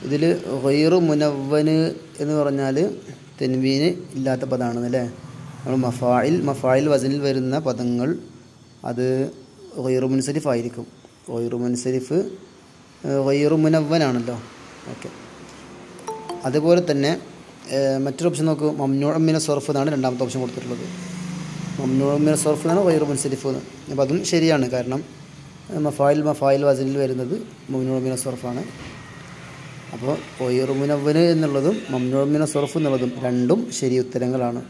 ഇതിൽ ഗൈറു മുനവ്വന് എന്ന് പറഞ്ഞാൽ തെൻവീന് ഇല്ലാത്ത പദമാണ് അല്ലേ. നമ്മൾ മഫായിൽ വസനിൽ വരുന്ന പദങ്ങൾ അത് ഗൈറു മുൻസരിഫ് ആയിരിക്കും. ഗൈറു മുൻസരിഫ് ഗൈറു മുനവ്വനാണല്ലോ. ഓക്കെ, അതുപോലെ തന്നെ മറ്റൊരു ഓപ്ഷൻ നോക്കൂ. മംനൂഉ മിന സർഫ് എന്നാണ് രണ്ടാമത്തെ ഓപ്ഷൻ കൊടുത്തിട്ടുള്ളത്. മംനൂഉ മിന സർഫ് എന്നാണ് ഗൈറു മുൻസരിഫ് എന്ന്. അപ്പോൾ അതും ശരിയാണ്, കാരണം മഫായിൽ വസനിൽ വരുന്നത് മംനൂഉ മിന സർഫാണ്. അപ്പോൾ ഗൈറു മുനവ്വന് എന്നുള്ളതും മംനൂഉ മിന സർഫ് എന്നുള്ളതും രണ്ടും ശരി ഉത്തരങ്ങളാണ്.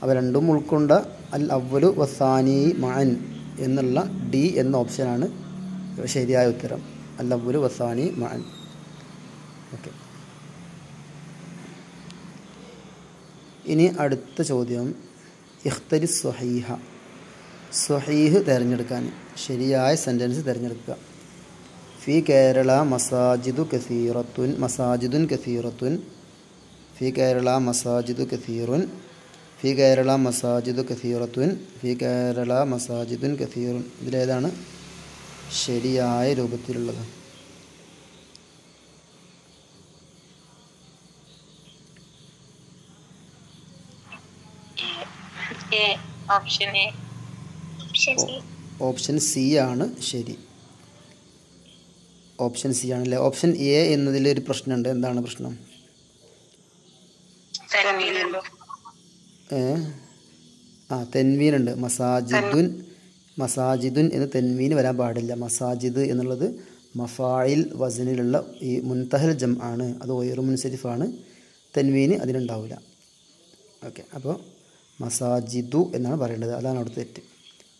അവ രണ്ടും ഉൾക്കൊണ്ട അൽ അവ്വലു വസാനി മഅൻ എന്നുള്ള ഡി എന്ന ഓപ്ഷനാണ് ശരിയായ ഉത്തരം. അൽ അവ്വലു വസാനി മഅൻ. ഓക്കെ, ഇനി അടുത്ത ചോദ്യം. ഇഖ്തരി സ്വഹീഹ. സ്വഹീഹ് തിരഞ്ഞെടുക്കാൻ ശരിയായ സെൻറ്റൻസ് തിരഞ്ഞെടുക്കുക. ഫി കേരള മസാജിദുൻ കസീറത്തുൻ. ഫി കേരള മസാജിദു കസീറുൻ. ഫി കേരള മസാജിദു കസീറത്തുൻ. ഫി കേരള മസാജിദുൻ കസീറുൻ. ഇതിലേതാണ് ശരിയായ രൂപത്തിലുള്ളത്? ഓപ്ഷൻ സി ആണ് ശരി. ഓപ്ഷൻ സി ആണല്ലേ. ഓപ്ഷൻ എ എന്നതിൽ ഒരു പ്രശ്നമുണ്ട്. എന്താണ് പ്രശ്നം? തെൻവീനുണ്ട്. മസാജിദുൻ എന്ന് തെൻവീന് വരാൻ പാടില്ല. മസാജിദ് എന്നുള്ളത് മഫായിൽ വസനിലുള്ള ഈ മുൻതഹൽ ജം ആണ്. അത് ഗൈറു മുൻസരിഫാണ്. തെൻവീന് അതിനുണ്ടാവില്ല. ഓക്കെ, അപ്പോൾ മസാജിദു എന്നാണ് പറയേണ്ടത്. അതാണ് അവിടുത്തെ തെറ്റ്.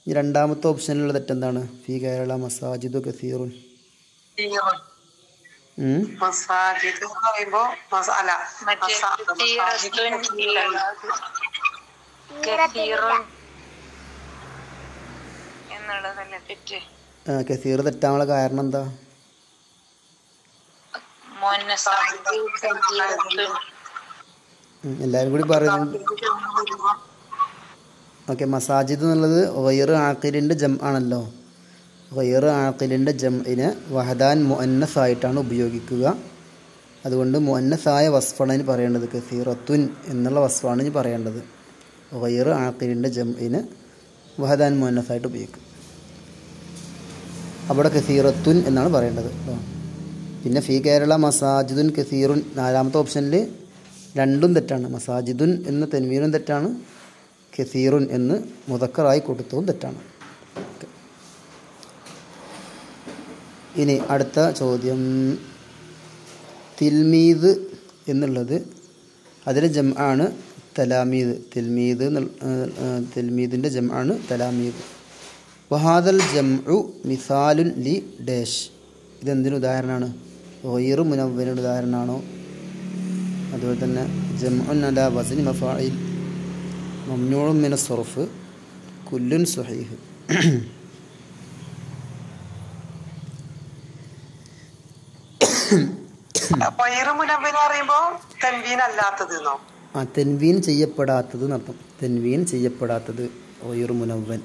ഇനി രണ്ടാമത്തെ ഓപ്ഷനിലുള്ള തെറ്റെന്താണ്? ഫി കേരള മസാജിദു കസീറുൻ. കസീർ തെറ്റാനുള്ള കാരണം എന്താ? എല്ലാവരും കൂടി പറയുന്നു. ഓക്കെ, മസാജിദ് എന്നുള്ളത് ഗൈറു ആഖിലിൻ്റെ ജം ആണല്ലോ. ഗൈറു ആഖിലിൻ്റെ ജംഇനെ വഹദാൻ മുഅന്നസ് ആയിട്ടാണ് ഉപയോഗിക്കുക. അതുകൊണ്ട് മുഅന്നസായ വസ്ഫാണ് ഇനി പറയേണ്ടത്. കസീറത്തുൻ എന്നുള്ള വസ്ഫാണ് ഇനി പറയേണ്ടത്. ഗൈറു ആഖിലിൻ്റെ ജംഇനെ വഹദാൻ മുഅന്നസായിട്ട് ഉപയോഗിക്കും. അവിടെ കസീറത്തുൻ എന്നാണ് പറയേണ്ടത്. പിന്നെ ഫി കേരള മസാജിദുൻ കസീറുൻ നാലാമത്തെ ഓപ്ഷനിൽ രണ്ടും തെറ്റാണ്. മസാജിദുൻ എന്ന തെൻവീനും തെറ്റാണ്. കസീറുൻ എന്ന് മുദക്കറായി കൊടുത്തതും തെറ്റാണ്. ഇനി അടുത്ത ചോദ്യം. തിൽമീദ് എന്നുള്ളത് അതിലെ ജം ആണ് തലാമീദ്. തിൽമീദിൻ്റെ ജം ആണ് തലാമീദ്. വഹാദൽ ജംഉ മിസാലുൻ ലി ഡാഷ്. ഇതെന്തിന് ഉദാഹരണമാണ്? ഗൈറു മുനവ്വനിൻ്റെ ഉദാഹരണമാണോ? അതുപോലെ തന്നെ ജംഉൻ അലാ വസ്നി മഫാഇൽ മംനൂഉൻ മിന സർഫ് കുല്ലുൻ സ്വഹീഹ്. തെൻവീൻ ചെയ്യപ്പെടാത്തത് എന്നർത്ഥം. തെൻവീൻ ചെയ്യപ്പെടാത്തത് ഗൈറു മുനവ്വൻ.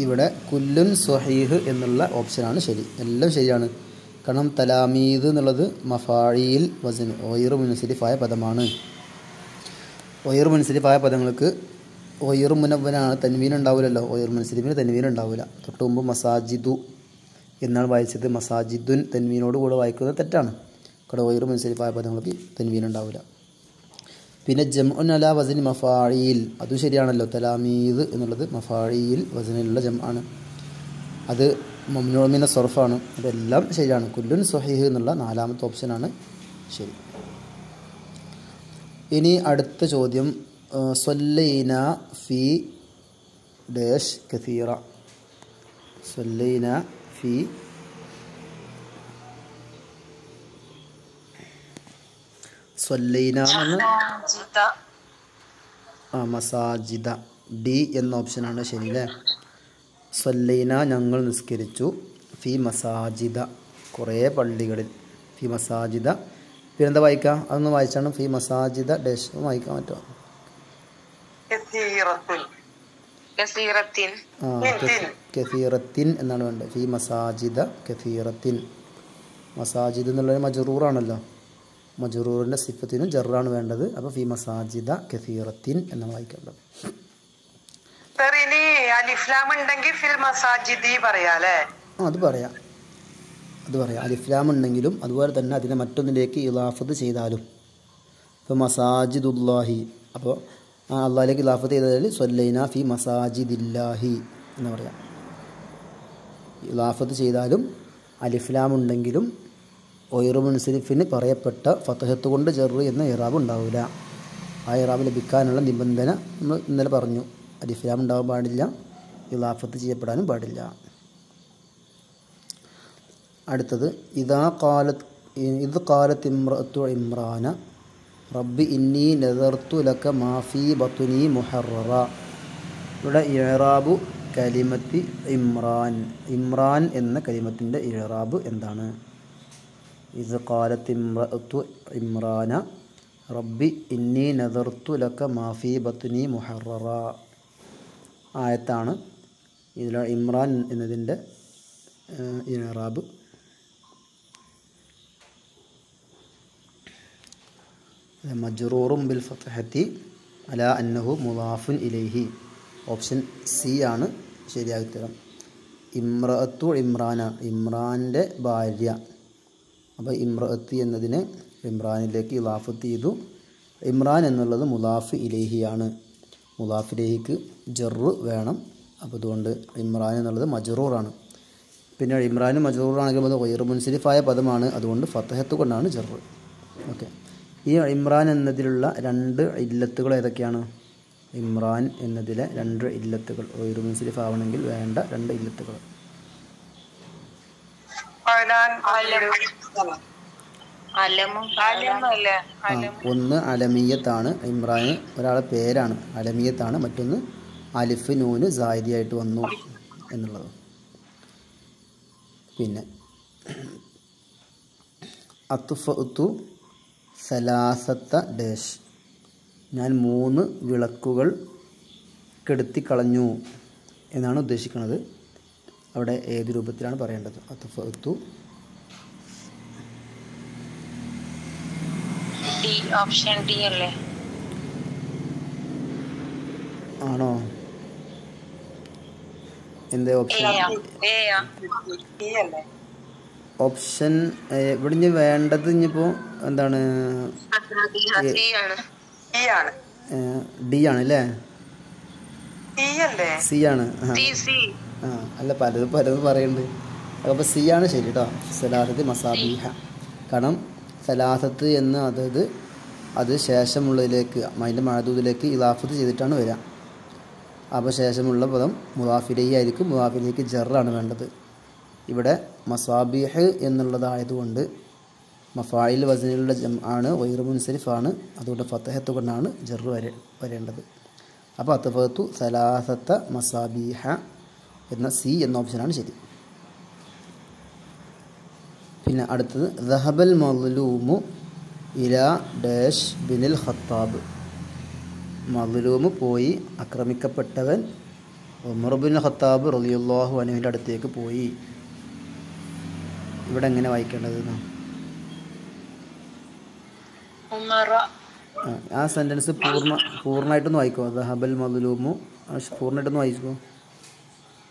ഇവിടെ കുല്ലുൻ സ്വഹീഹ് എന്നുള്ള ഓപ്ഷനാണ് ശരി. എല്ലാം ശരിയാണ്. കാരണം തലാമീദ് എന്നുള്ളത് മഫായിൽ വസൻ ഗൈറു മുൻസരിഫായ പദമാണ്. ഗൈറു മുൻസരിഫായ പദങ്ങൾക്ക് ഗൈറു മുനവ്വനാണ്. തൻവീൻ ഉണ്ടാവില്ലല്ലോ. ഗൈറു മുൻസരിഫിന് തൻവീൻ ഉണ്ടാവില്ല. തൊട്ട് മുമ്പ് മസാജിദു എന്നാണ് വായിച്ചത്. മസാജിദുൻ തെൻവീനോട് കൂടെ വായിക്കുന്നത് തെറ്റാണ്. ഇവിടെ ഗൈറു മുൻസരിഫായ പദങ്ങൾക്ക് തൻവീൻ ഉണ്ടാവില്ല. പിന്നെ ജംഉൻ അലാ വസനി മഫായിൽ അതും ശരിയാണല്ലോ. തലാമീദ് എന്നുള്ളത് മഫായിൽ വസനിലുള്ള ജം ആണ്. അത് മംനൂഉ മിന സർഫാണ്. അതെല്ലാം ശരിയാണ്. കുല്ലുൻ സ്വഹീഹ് എന്നുള്ള നാലാമത്തെ ഓപ്ഷനാണ് ശരി. ഇനി അടുത്ത ചോദ്യം. സ്വല്ലൈന ഫി ഡാഷ് കസീറ. സ്വല്ലൈന ഫി സ്വല്ലൈന മസാജിദ ഡി എന്ന ഓപ്ഷനാണ് ശരി അല്ലേ. സ്വല്ലൈന ഞങ്ങൾ നിസ്കരിച്ചു. ഫി മസാജിദ കുറേ പള്ളികളിൽ. ഫി മസാജിദ പിന്നെന്താ വായിക്കാം? അതൊന്ന് വായിച്ചാണ്. ഫി മസാജിദ ഡാഷ് വായിക്കാൻ പറ്റുമോ? കസീറത്തിൻ കസീറത്തിൻ എന്നാണ് വേണ്ടത്. ഫി മസാജിദ കസീറത്തിൻ. മസാജിദ് എന്നുള്ളത് മജ്റൂറാണല്ലോ, മജ്റൂറിൻ്റെ സിഫത്തിനും ജറാണ് വേണ്ടത്. അപ്പോൾ ഫി മസാജിദ കസീറത്തിൻ എന്നാണ് വായിക്കേണ്ടത്. അത് പറയാം, അലിഫ്ലാം ഉണ്ടെങ്കിലും അതുപോലെ തന്നെ അതിനെ മറ്റൊന്നിലേക്ക് ഇലാഫത്ത് ചെയ്താലും. ഇപ്പോൾ മസാജിദുല്ലാഹി, അപ്പോൾ ആ അള്ളാഹിലേക്ക് ഇലാഫത്ത് ചെയ്താൽ സ്വല്ലൈന ഫി മസാജിദില്ലാഹി എന്ന് പറയാം. ഇലാഫത്ത് ചെയ്താലും അലിഫ്ലാം ഉണ്ടെങ്കിലും ഒയറു മുൻസരിഫിന് പറയപ്പെട്ട ഫതഹത്ത് കൊണ്ട് ജറ് എന്ന ഇറാബ് ഉണ്ടാവില്ല. ആ ഇറാബ് ലഭിക്കാനുള്ള നിബന്ധന നമ്മൾ ഇന്നലെ പറഞ്ഞു. അലിഫ്ലാം ഉണ്ടാവാൻ പാടില്ല, ഇലാഫത്ത് ചെയ്യപ്പെടാനും പാടില്ല. അടുത്തത് ഇത് ഖാലത്ത് ഇംറഅത്തു ഇമ്രാന റബ്ബി ഇന്നി നദർതു ലക മാ ഫീ ബത്നി മുഹററ. ഇവിടെ ഇഅ്റാബു കലിമത്തി ഇമ്രാൻ എന്ന കലിമത്തിൻ്റെ ഇഅ്റാബ് എന്താണ്? ഇത് ഖാലത്ത് ഇംറഅത്തു ഇമ്രാന റബ്ബി ഇന്നി നദർതു ലക മാ ഫീ ബത്നി മുഹററ ആയത്താണ്. ഇതിൽ ഇമ്രാൻ എന്നതിൻ്റെ ഇഅ്റാബ് മജ്റൂറും ബിൽ ഫത്ഹത്തി അലാ അന്നഹു മുളാഫുൻ ഇലൈഹി. ഓപ്ഷൻ സി ആണ് ശരിയായ ഉത്തരം. ഇമ്രഅത്തു ഇമ്രാന, ഇമ്രാൻ്റെ ഭാര്യ. അപ്പോൾ ഇമ്രഅത്ത് എന്നതിനെ ഇമ്രാനിലേക്ക് ഇലാഫത്ത് ചെയ്തു. ഇമ്രാൻ എന്നുള്ളത് മുളാഫ് ഇലൈഹിയാണ്. മുളാഫ് ഇലൈഹിക്ക് ജറ് വേണം. അപ്പോൾ അതുകൊണ്ട് ഇമ്രാൻ എന്നുള്ളത് മജ്റൂറാണ്. പിന്നെ ഇമ്രാൻ മജ്റൂറാണെങ്കിലും അത് ഗൈറു മുൻസരിഫായ പദമാണ്, അതുകൊണ്ട് ഫത്ഹത്ത് കൊണ്ടാണ് ജറ്. ഓക്കെ, ഈ ഇമ്രാൻ എന്നതിലുള്ള രണ്ട് ഇല്ലത്തുകൾ ഏതൊക്കെയാണ്? ഇമ്രാൻ എന്നതിലെ രണ്ട് ഇല്ലത്തുകൾ, ഗൈറു മുൻസരിഫ് ആവണമെങ്കിൽ വേണ്ട രണ്ട് ഇല്ലത്തുകൾ. ഒന്ന് അലമിയത്താണ്, ഇമ്രാന് ഒരാളെ പേരാണ്, അലമിയത്താണ്. മറ്റൊന്ന് അലിഫ് നൂന് സായിദിയായിട്ട് വന്നു എന്നുള്ളത്. പിന്നെ അത്ഫഅ്തു സലാസത്ത ഡാഷ്, ഞാൻ 3 വിളക്കുകൾ കെടുത്തിക്കളഞ്ഞു എന്നാണ് ഉദ്ദേശിക്കുന്നത്. അവിടെ ഏത് രൂപത്തിലാണ് പറയേണ്ടത്? അത്ഫഅ്തു ഓപ്ഷൻ ഡി അല്ലേ? ആണോ? എന്താ ഓപ്ഷൻ? ഓപ്ഷൻ ഇവിടെ ഇനി വേണ്ടത് ഇനിയിപ്പോൾ എന്താണ്? ഡി ആണ് അല്ലേ? സി ആണ്. അല്ല, പലതും പറയുന്നുണ്ട്. അപ്പോൾ സി ആണ് ശരി കേട്ടോ. സലാസത്ത് മസാബീഹ. കാരണം സലാസത്ത് എന്ന് അത് ശേഷമുള്ളതിലേക്ക്, അതിൻ്റെ മഅദൂദിലേക്ക് ഇലാഫത്ത് ചെയ്തിട്ടാണ് വരിക. അപ്പോൾ ശേഷമുള്ള പദം മുളാഫിലൈഹി ആയിരിക്കും. മുളാഫിലേക്ക് ജറാണ് വേണ്ടത്. ഇവിടെ മസാബീഹ് എന്നുള്ളതായതുകൊണ്ട് മഫായിൽ വസനിലുള്ള ആണ്, ഗൈറു മുൻസരിഫാണ്. അതുകൊണ്ട് ഫതഹത്ത് കൊണ്ടാണ് ജറ് വരേണ്ടത്. അപ്പോൾ അത്ഫഅ്തു സലാസത്ത മസാബീഹ എന്ന സി എന്ന ഓപ്ഷനാണ് ശരി. പിന്നെ അടുത്തത് ദഹബൽ മദ്ലൂമു ഇലാ ഡാഷ് ബിനിൽ ഖത്താബ്. മദ്ലൂമ് പോയി, ആക്രമിക്കപ്പെട്ടവൻ ഉമർ ബിൻ ഖത്താബ് റളിയല്ലാഹു അൻഹുവിൻ്റെ അടുത്തേക്ക് പോയി. ഇവിടെ എങ്ങനെ വായിക്കേണ്ടത്? ആ സെൻറ്റൻസ് പൂർണ്ണമായിട്ടൊന്ന് വായിക്കോ. ദഹബൽ മദ്ലൂമു പൂർണ്ണമായിട്ടൊന്ന് വായിക്കോ.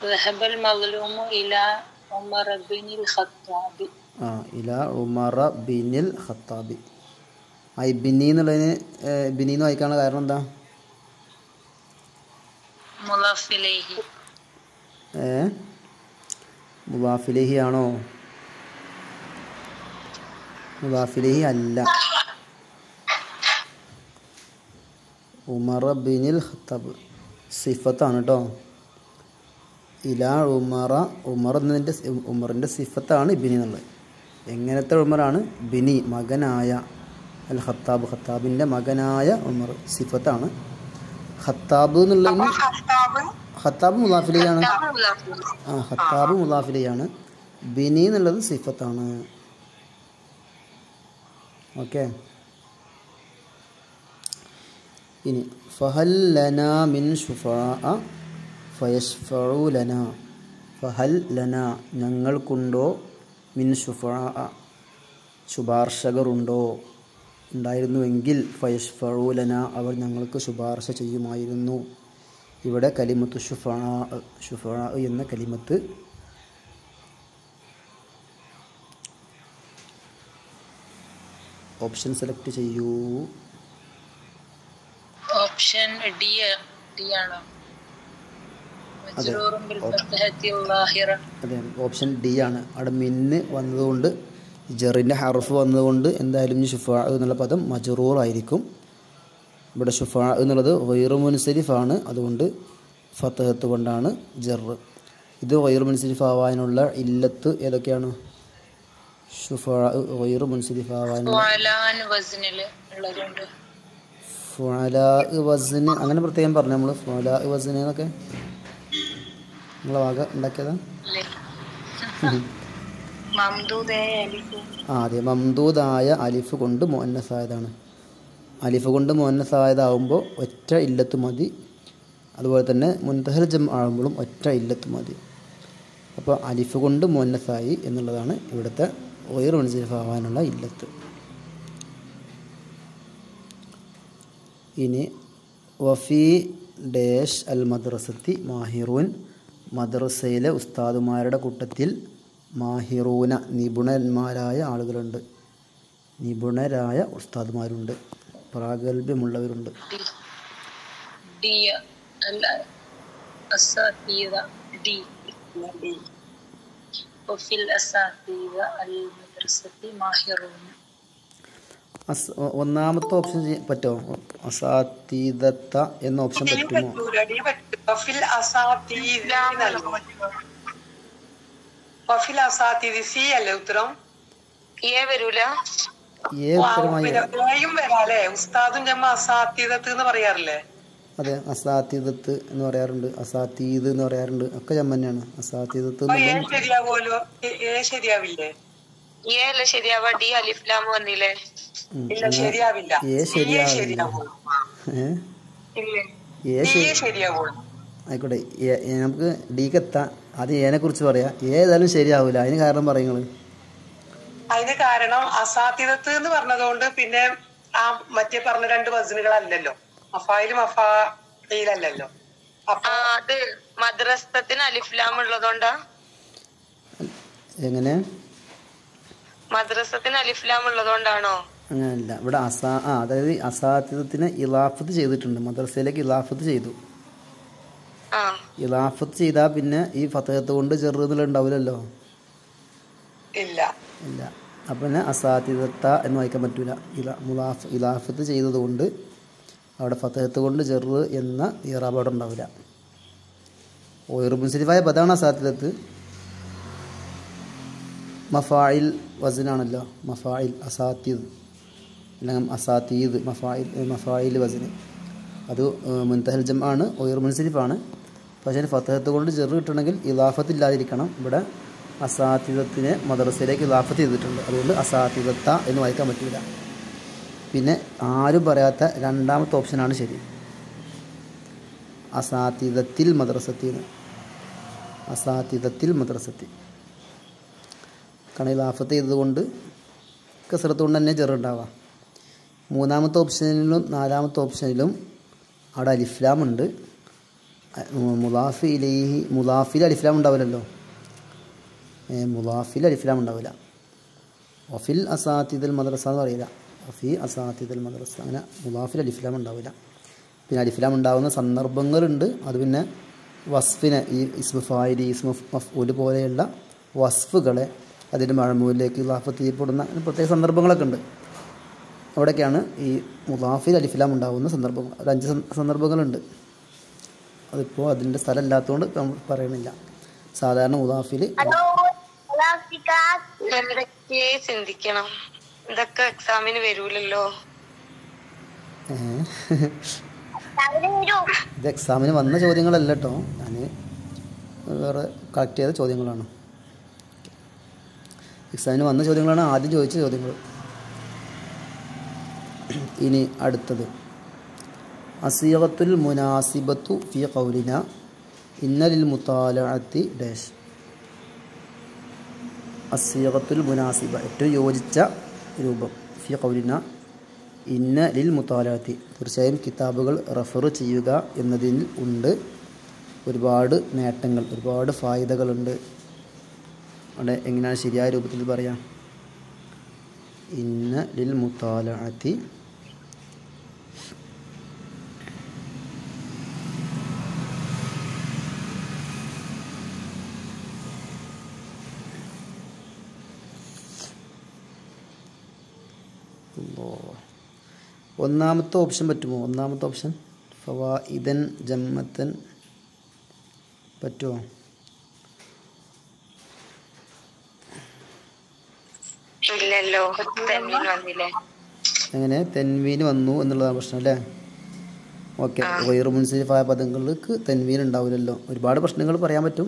ദഹബൽ മദ്ലൂമു ഇലാ ഉമർ ബിനിൽ ഖത്താബ്. ഇലാ ഉമർ ബിനിൽ ഖത്താബി. ഈ ബിനി എന്നുള്ളതിന് ബിനിന്ന് വായിക്കാനുള്ള കാരണം എന്താ? മുളാഫിലേഹി ആണോ? മുളാഫിലേഹി അല്ല. ഉമർ ബിനിൽ ഖത്താബ് സിഫത്താണ് കേട്ടോ. ഇലാ ഉമർ എന്നതിൻ്റെ ഉമറിൻ്റെ സിഫത്താണ് ബിനി എന്നുള്ളത്. എങ്ങനത്തെ ഉമറാണ്? ബിനി, മകനായ. അൽ ഖത്താബ്, ഖത്താബിൻ്റെ മകനായ ഉമർ സിഫത്താണ്. ഖത്താബ് എന്നുള്ളതിന് ഖത്താബ് മുളാഫിലെയാണ്. ഖത്താബ് മുളാഫിലെയാണ്. ബിനി എന്നുള്ളത് സിഫത്താണ്. ഓക്കെ. ഇനി ഫഹൽ ലനാ മിൻ ശുഫാഅ ഫയഷ്ഫഉ ലന ഫഹൽ ലന ഞങ്ങൾക്കുണ്ടോ മിൻ ശുഫആ ശുപാർശകരുണ്ടോ ഉണ്ടായിരുന്നുവെങ്കിൽ ഫയഷ്ഫഉ ലന അവർ ഞങ്ങൾക്ക് ശുപാർശ ചെയ്യുമായിരുന്നു. ഇവിടെ കലിമത്തു ശുഫആ എന്ന കലിമത്ത് ഓപ്ഷൻ സെലക്ട് ചെയ്യൂ. ഓപ്ഷൻ ഡി ആണോ? അതെ മജ്റൂറുൻ ബിൽ ഫത്ഹത്തി ളാഹിറ. അതെ, ഓപ്ഷൻ ഡി ആണ്. അവിടെ മിന്ന് വന്നതുകൊണ്ട് ജറിൻ്റെ ഹർഫ് വന്നതുകൊണ്ട് എന്തായാലും ഈ ശുഫാ എന്നുള്ള പദം മജ്റൂർ ആയിരിക്കും. ഇവിടെ ശുഫാ എന്നുള്ളത് ഗൈറു മുൻസരിഫാണ്, അതുകൊണ്ട് ഫത്ഹത്ത് കൊണ്ടാണ് ജറ്. ഇത് ഗൈറു മുൻസരിഫ് ആവാനുള്ള ഇല്ലത്ത് ഏതൊക്കെയാണ്? ശുഫാ ഗൈറു മുൻസരിഫ് ആവാനുള്ള ഫുഅലാ വസ്ന് അങ്ങനെ പ്രത്യേകം പറഞ്ഞു. നമ്മൾ ഫുഅലാ വസ്ന് എന്നൊക്കെ നിങ്ങളെ വാഗ ഉണ്ടാക്കിയതാ? അതെ, മംദൂദായ അലിഫ് കൊണ്ട് മുഅന്നസായതാണ്. അലിഫ് കൊണ്ട് മുഅന്നസായതാവുമ്പോൾ ഒറ്റ ഇല്ലത്ത് മതി. അതുപോലെ തന്നെ മുൻതഹൽ ജം ആകുമ്പോഴും ഒറ്റ ഇല്ലത്ത് മതി. അപ്പോൾ അലിഫ് കൊണ്ട് മുഅന്നസായി എന്നുള്ളതാണ് ഇവിടുത്തെ ഗൈറു മുൻസരിഫ് ആവാനുള്ള ഇല്ലത്ത്. ഇനി വഫി ഡേഷ് അൽ മദ്രസത്തി മാഹിറൂൻ, മദ്രസയിലെ ഉസ്താദുമാരുടെ കൂട്ടത്തിൽ മാഹിറൂന നിപുണന്മാരായ ആളുകളുണ്ട്, നിപുണരായ ഉസ്താദുമാരുണ്ട്, പ്രാഗൽഭ്യമുള്ളവരുണ്ട്. ഒന്നാമത്തെ ഓപ്ഷൻ പറ്റുമോ? അസാതീദത്ത എന്ന ഓപ്ഷൻ പറ്റുമോ? അതെ, അസാതീദത്ത് എന്ന് പറയാറുണ്ട്, അസാതീദ് എന്ന് പറയാറുണ്ട്, ഒക്കെ ജമ്മ തന്നെയാണ്. അസാതീദത്ത് ആയിക്കോട്ടെ. നമുക്ക് ഡിക്ക് എത്താം. അത് ഏനെ കുറിച്ച് പറയാം. ഏതായാലും ശരിയാവൂല. അതിന് കാരണം പറയുന്നത്? അതിന് കാരണം അസാധ്യതത്ത് എന്ന് പറഞ്ഞതുകൊണ്ട് പിന്നെ ആ മറ്റേ പറഞ്ഞ രണ്ട് വസനുകളല്ലല്ലോ, മഫായിലും മഫായിലല്ലല്ലോ. അത് മദ്രസത്തിന് അലിഫ്ലാം ഉള്ളതുകൊണ്ടാ. എങ്ങനെ? മദ്രസത്തിന് അലിഫ്ലാം ഉള്ളതുകൊണ്ടാണോ? അങ്ങനല്ല. ഇവിടെ അതായത് അസാധ്യതത്തിന് ഇലാഫത്ത് ചെയ്തിട്ടുണ്ട്, മദ്രസയിലേക്ക് ഇലാഫത്ത് ചെയ്തു. ഇലാഫത്ത് ചെയ്താൽ പിന്നെ ഈ ഫതഹത്ത് കൊണ്ട് ചെറു എന്നുള്ള ഉണ്ടാവില്ലല്ലോ. ഇല്ല. അപ്പം പിന്നെ അസാധ്യത എന്ന് വായിക്കാൻ പറ്റൂല. ഇലാഫത്ത് ചെയ്തതുകൊണ്ട് അവിടെ ഫതഹത്ത് കൊണ്ട് ചെറു എന്ന ഇറാബ് അവിടെ ഉണ്ടാവില്ല. ഗൈറു മുൻസരിഫായ പദമാണ് അസാധ്യതത്ത്. മഫായിൽ വസനാണല്ലോ, മഫായിൽ അസാത്തീദ് അല്ലെങ്കിൽ അസാത്തീദ് മഫായിൽ വസന്. അത് മുൻതഹൽ ജം ആണ്, ഗൈറു മുൻസരിഫാണ്. പക്ഷേ ഫതഹത്ത് കൊണ്ട് ചെറു കിട്ടണമെങ്കിൽ ഇലാഫത്ത് ഇല്ലാതിരിക്കണം. ഇവിടെ അസാത്തിദത്തിനെ മദ്രസയിലേക്ക് ഇലാഫത്ത് ചെയ്തിട്ടുണ്ട്, അതുകൊണ്ട് അസാത്തിദത്ത എന്ന് വായിക്കാൻ പറ്റില്ല. പിന്നെ ആരും പറയാത്ത രണ്ടാമത്തെ ഓപ്ഷനാണ് ശരി, അസാത്തിദത്തിൽ മദ്രസത്തിന്. അസാത്തിദത്തിൽ മദ്രസത്തി കാരണം ഇലാഫത്ത് ചെയ്തതുകൊണ്ട് കസറത്ത് കൊണ്ട് തന്നെ ചെറുണ്ടാവാം. മൂന്നാമത്തെ ഓപ്ഷനിലും നാലാമത്തെ ഓപ്ഷനിലും അവിടെ അലിഫ്ലാം ഉണ്ട്. മുലാഫിൽ അലിഫ്ലാം ഉണ്ടാവില്ലല്ലോ, മുലാഫിൽ അലിഫ്ലാം ഉണ്ടാവില്ല. വഫിൽ അസാത്തിദൽ മദ്രസ എന്ന് പറയില്ല, വഫി അസാത്തിദൽ മദ്രസ, അങ്ങനെ മുലാഫിൽ അലിഫ്ലാം ഉണ്ടാവില്ല. പിന്നെ അലിഫ്ലാം ഉണ്ടാകുന്ന സന്ദർഭങ്ങളുണ്ട്. അത് പിന്നെ വസ്ഫിനെ, ഈ ഇസ്മു ഫായിലി ഇസ്മു മഫ്ഊൽ പോലെയുള്ള വസ്ഫുകളെ അതിൻ്റെ മഴമൂലിലേക്ക് ഇലാഫത്ത് ചെയ്യപ്പെടുന്ന പ്രത്യേക സന്ദർഭങ്ങളൊക്കെ ഉണ്ട്. അവിടെയൊക്കെയാണ് ഈ മുലാഫിൽ അലിഫ്ലാം ഉണ്ടാകുന്ന സന്ദർഭങ്ങൾ. ഒരു 5 സന്ദർഭങ്ങളുണ്ട്. അതിപ്പോൾ അതിൻ്റെ സ്ഥലം ഇല്ലാത്തതുകൊണ്ട് നമ്മൾ പറയണില്ല. സാധാരണ മുലാഫിൽ ചിന്തിക്കണം, ഇതൊക്കെ എക്സാമിന് വരൂലല്ലോ. ഇത് എക്സാമിന് വന്ന ചോദ്യങ്ങളല്ല കേട്ടോ, ഞാൻ വേറെ കളക്ട് ചെയ്ത ചോദ്യങ്ങളാണ്. എക്സാമിന് വന്ന ചോദ്യങ്ങളാണ് ആദ്യം ചോദിച്ച ചോദ്യങ്ങൾ. ഇനി അടുത്തത് അസിയത്തുൽ മുനാസിബത്തു ഫി ഖൗലിന ഇന്ന ലിൽ മുതാലഅത്തി ഡാഷ് അസ്സീഗത്തുൽ മുനാസിബ ഏറ്റവും യോജിച്ച രൂപം ഫി ഖൗലിന ഇന്ന ലിൽ മുതാലഅത്തി തീർച്ചയായും കിതാബുകൾ റഫർ ചെയ്യുക എന്നതിൽ ഉണ്ട് ഒരുപാട് നേട്ടങ്ങൾ, ഒരുപാട് ഫായിദകളുണ്ട്. അവിടെ എങ്ങനെയാണ് ശരിയായ രൂപത്തിൽ പറയാം? ഇന്ന ലിൽ മുതാലഅത്തി ഒന്നാമത്തെ ഓപ്ഷൻ പറ്റുമോ? ഒന്നാമത്തെ ഓപ്ഷൻ ഫവായിദൻ ജമ്മത്തൻ പറ്റുമോ? ഇല്ലല്ലോ, തെൻവീൻ വന്നില്ലേ? എങ്ങനെ തെൻവീൻ വന്നു എന്നുള്ളതാണ് പ്രശ്നം അല്ലേ? ഓക്കെ, ഗൈറു മുൻസരിഫായ പദങ്ങൾക്ക് തെൻവീൻ ഉണ്ടാവില്ലല്ലോ. ഒരുപാട് പ്രശ്നങ്ങൾ പറയാൻ പറ്റും.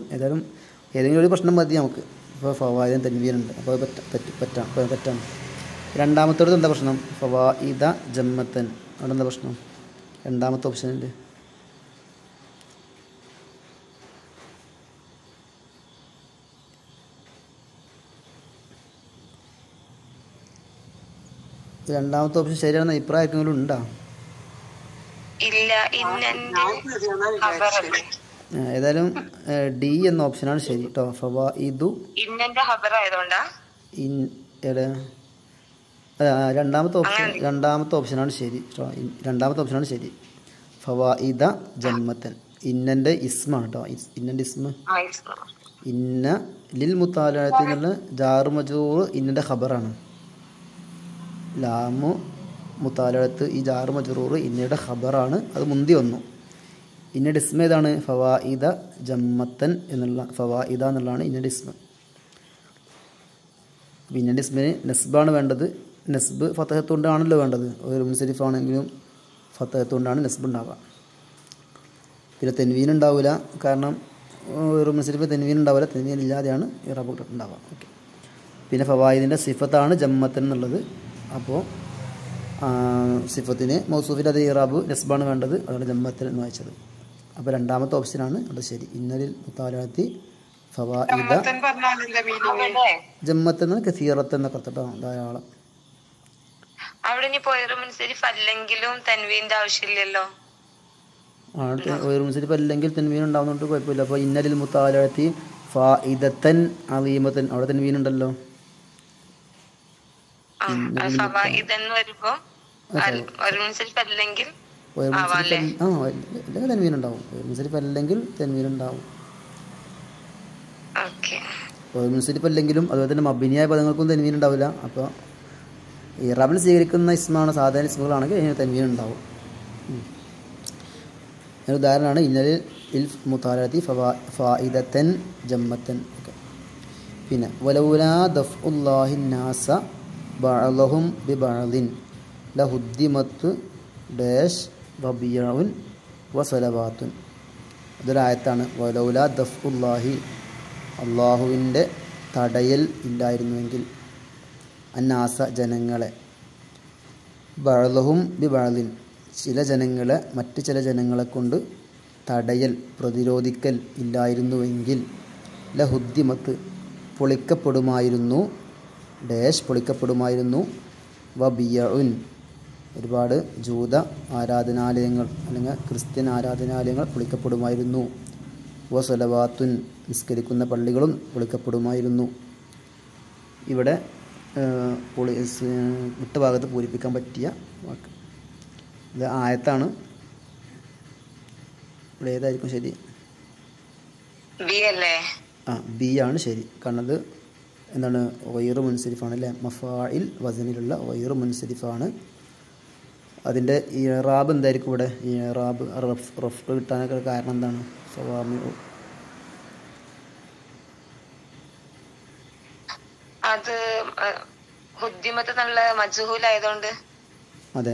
ഏതെങ്കിലും ഒരു പ്രശ്നം മതി നമുക്ക്. ഇപ്പോൾ ഫവായിദൻ തെൻവീൻ ഉണ്ട്, അപ്പോൾ അത് തെറ്റാണ്. രണ്ടാമത്തോട് എന്താ പ്രശ്നം? ഫവായിദ ജമ്മത്തൻ, അവിടെ എന്താ പ്രശ്നം? രണ്ടാമത്തെ ഓപ്ഷനിൽ രണ്ടാമത്തെ ഓപ്ഷൻ ശരിയാണെന്ന് അഭിപ്രായം ആർക്കെങ്കിലും ഉണ്ടോ? ഇല്ല, ഏതായാലും ഡി എന്ന ഓപ്ഷനാണ് ശരി കേട്ടോ. ഫവായിദു ഇന്നന്റെ ഖബർ ആയതുകൊണ്ടാ രണ്ടാമത്തെ ഓപ്ഷനാണ് ശരി. രണ്ടാമത്തെ ഓപ്ഷനാണ് ശരി. ഫവായിദ ജമ്മത്തൻ ഇന്നൻ്റെ ഇസ്മാണ് കേട്ടോ. ഇന്നൻ്റെ ഇസ്മ ഇന്ന ലിൽ മുതാലഅത്തി എന്നുള്ള ജാറു മജ്റൂർ ഇന്നൻ്റെ ഖബറാണ്. ലാമു മുതാലഅത്ത് ഈ ജാറു മജ്റൂർ ഇന്നയുടെ ഖബറാണ്. അത് മുന്തി വന്നു. ഇന്നയുടെ ഇസ്മ ഏതാണ്? ഫവായിദ ജമ്മത്തൻ എന്നുള്ള ഫവായിദ എന്നുള്ളതാണ് ഇന്നയുടെ ഇസ്മ. ഇന്നൻ്റെ ഇസ്മിന് നെസ്ബാണ് വേണ്ടത്. നെസ്ബ് ഫതഹത്തുകൊണ്ടാണല്ലോ വേണ്ടത്. ഒരു മുൻസരിഫ് ആണെങ്കിലും ഫതഹത്തുകൊണ്ടാണ് നെസ്ബ് ഉണ്ടാവുക. പിന്നെ തെൻവീൻ ഉണ്ടാവില്ല, കാരണം ഒരു മുൻസരിഫ് തെൻവീൻ ഉണ്ടാവില്ല. തെൻവീൻ ഇല്ലാതെയാണ് ഇറാബ് ഉണ്ടാവുക. ഓക്കെ, പിന്നെ ഫവായിദിൻ്റെ സിഫത്താണ് ജമ്മത്തൻ എന്നുള്ളത്. അപ്പോൾ സിഫത്തിന് മൗസൂഫിൽ അത് ഇറാബ് നെസ്ബാണ് വേണ്ടത്, അതാണ് ജമ്മത്തൻ എന്ന് വായിച്ചത്. അപ്പോൾ രണ്ടാമത്തെ ഓപ്ഷനാണ് അത് ശരി. ഇന്നലിൽ മുതാലഅത്തി ഫവായിദ ജമ്മത്തൻ കസീറത്ത് എന്നൊക്കെ കേട്ടോ, ധാരാളം. അവിടെ ഇനി പോയൊരു മുൻസരിഫ് അല്ലെങ്കിലും തൻവീന്റെ ആവശ്യമില്ലല്ലോ. ഒരു മുൻസരിഫ് അല്ലെങ്കിൽ തെൻവീൻ ഉണ്ടാവുന്നതുകൊണ്ട് കുഴപ്പമില്ല. അപ്പോൾ ഇന്നലിൽ മുതാലഅത്തി ഫായിദത്തൻ അളീമത്തൻ അവിടെ തെൻവീൻ ഉണ്ടല്ലോ. അല്ലെങ്കിൽ തെൻവീൻ ഉണ്ടാവും. ഒരു മുൻസരിഫ് അല്ലെങ്കിൽ തെൻവീൻ ഉണ്ടാവും. ഒരു മുൻസരിഫ് അല്ലെങ്കിലും അതുപോലെ തന്നെ മബ്നിയായ പദങ്ങൾക്കും തെൻവീൻ ഉണ്ടാവില്ല. അപ്പോൾ ഇറാബിൽ സ്വീകരിക്കുന്ന ഇസ്മാണ് സാധാരണ ഇസ്മുകളാണെങ്കിൽ അതിന് തെൻവീൻ ഉണ്ടാവും. ഒരു ഉദാഹരണമാണ് ഇന്നലിൽ ഇൽ മുതാലഅത്തി ഫായിദത്തൻ ജമ്മത്തൻ. ഓക്കെ, പിന്നെ വലൗലാ ദഫ്ഉല്ലാഹി നാസ ബഅളഹും ബിബഅളിൻ ലഹുദ്ദിമത്ത് ഡാഷ് വബിയഉൻ വസലവാത്തുൻ. അതൊരായത്താണ്. വലൗലാ ദഫ്ഉല്ലാഹി അള്ളാഹുവിൻ്റെ തടയൽ ഇല്ലായിരുന്നുവെങ്കിൽ അന്നാസ ജനങ്ങളെ ബഅളഹും ബിബഅളിൻ ചില ജനങ്ങളെ മറ്റ് ചില ജനങ്ങളെ കൊണ്ട് തടയൽ പ്രതിരോധിക്കൽ ഇല്ലായിരുന്നുവെങ്കിൽ ലഹുദ്ദിമത്ത് പൊളിക്കപ്പെടുമായിരുന്നു ഡാഷ് പൊളിക്കപ്പെടുമായിരുന്നു വബിയഉൻ ഒരുപാട് ജൂത ആരാധനാലയങ്ങൾ അല്ലെങ്കിൽ ക്രിസ്ത്യൻ ആരാധനാലയങ്ങൾ പൊളിക്കപ്പെടുമായിരുന്നു. വസലവാത്തുൻ നിസ്കരിക്കുന്ന പള്ളികളും പൊളിക്കപ്പെടുമായിരുന്നു. ഇവിടെ വിട്ട ഭാഗത്ത് പൂരിപ്പിക്കാൻ പറ്റിയ വാക്ക്. ഇത് ആയത്താണ്. ഇവിടെ ഏതായിരിക്കും ശരി? ബി ആണ് ശരി. കാരണം അത് എന്താണ്? ഗൈറു മുൻസരിഫാണ് അല്ലേ? മഫാഇൽ വസനിലുള്ള ഗൈറു മുൻസരിഫാണ്. അതിൻ്റെ ഇറാബ് എന്തായിരിക്കും ഇവിടെ? ഇറാബ് റഫ് കിട്ടാനൊക്കെ കാരണം എന്താണ്? സവാമിഉ അത് ഹുദ്ദിമത്ത് എന്നുള്ള മജ്ഹൂൽ ആയതുകൊണ്ട്. അതെ,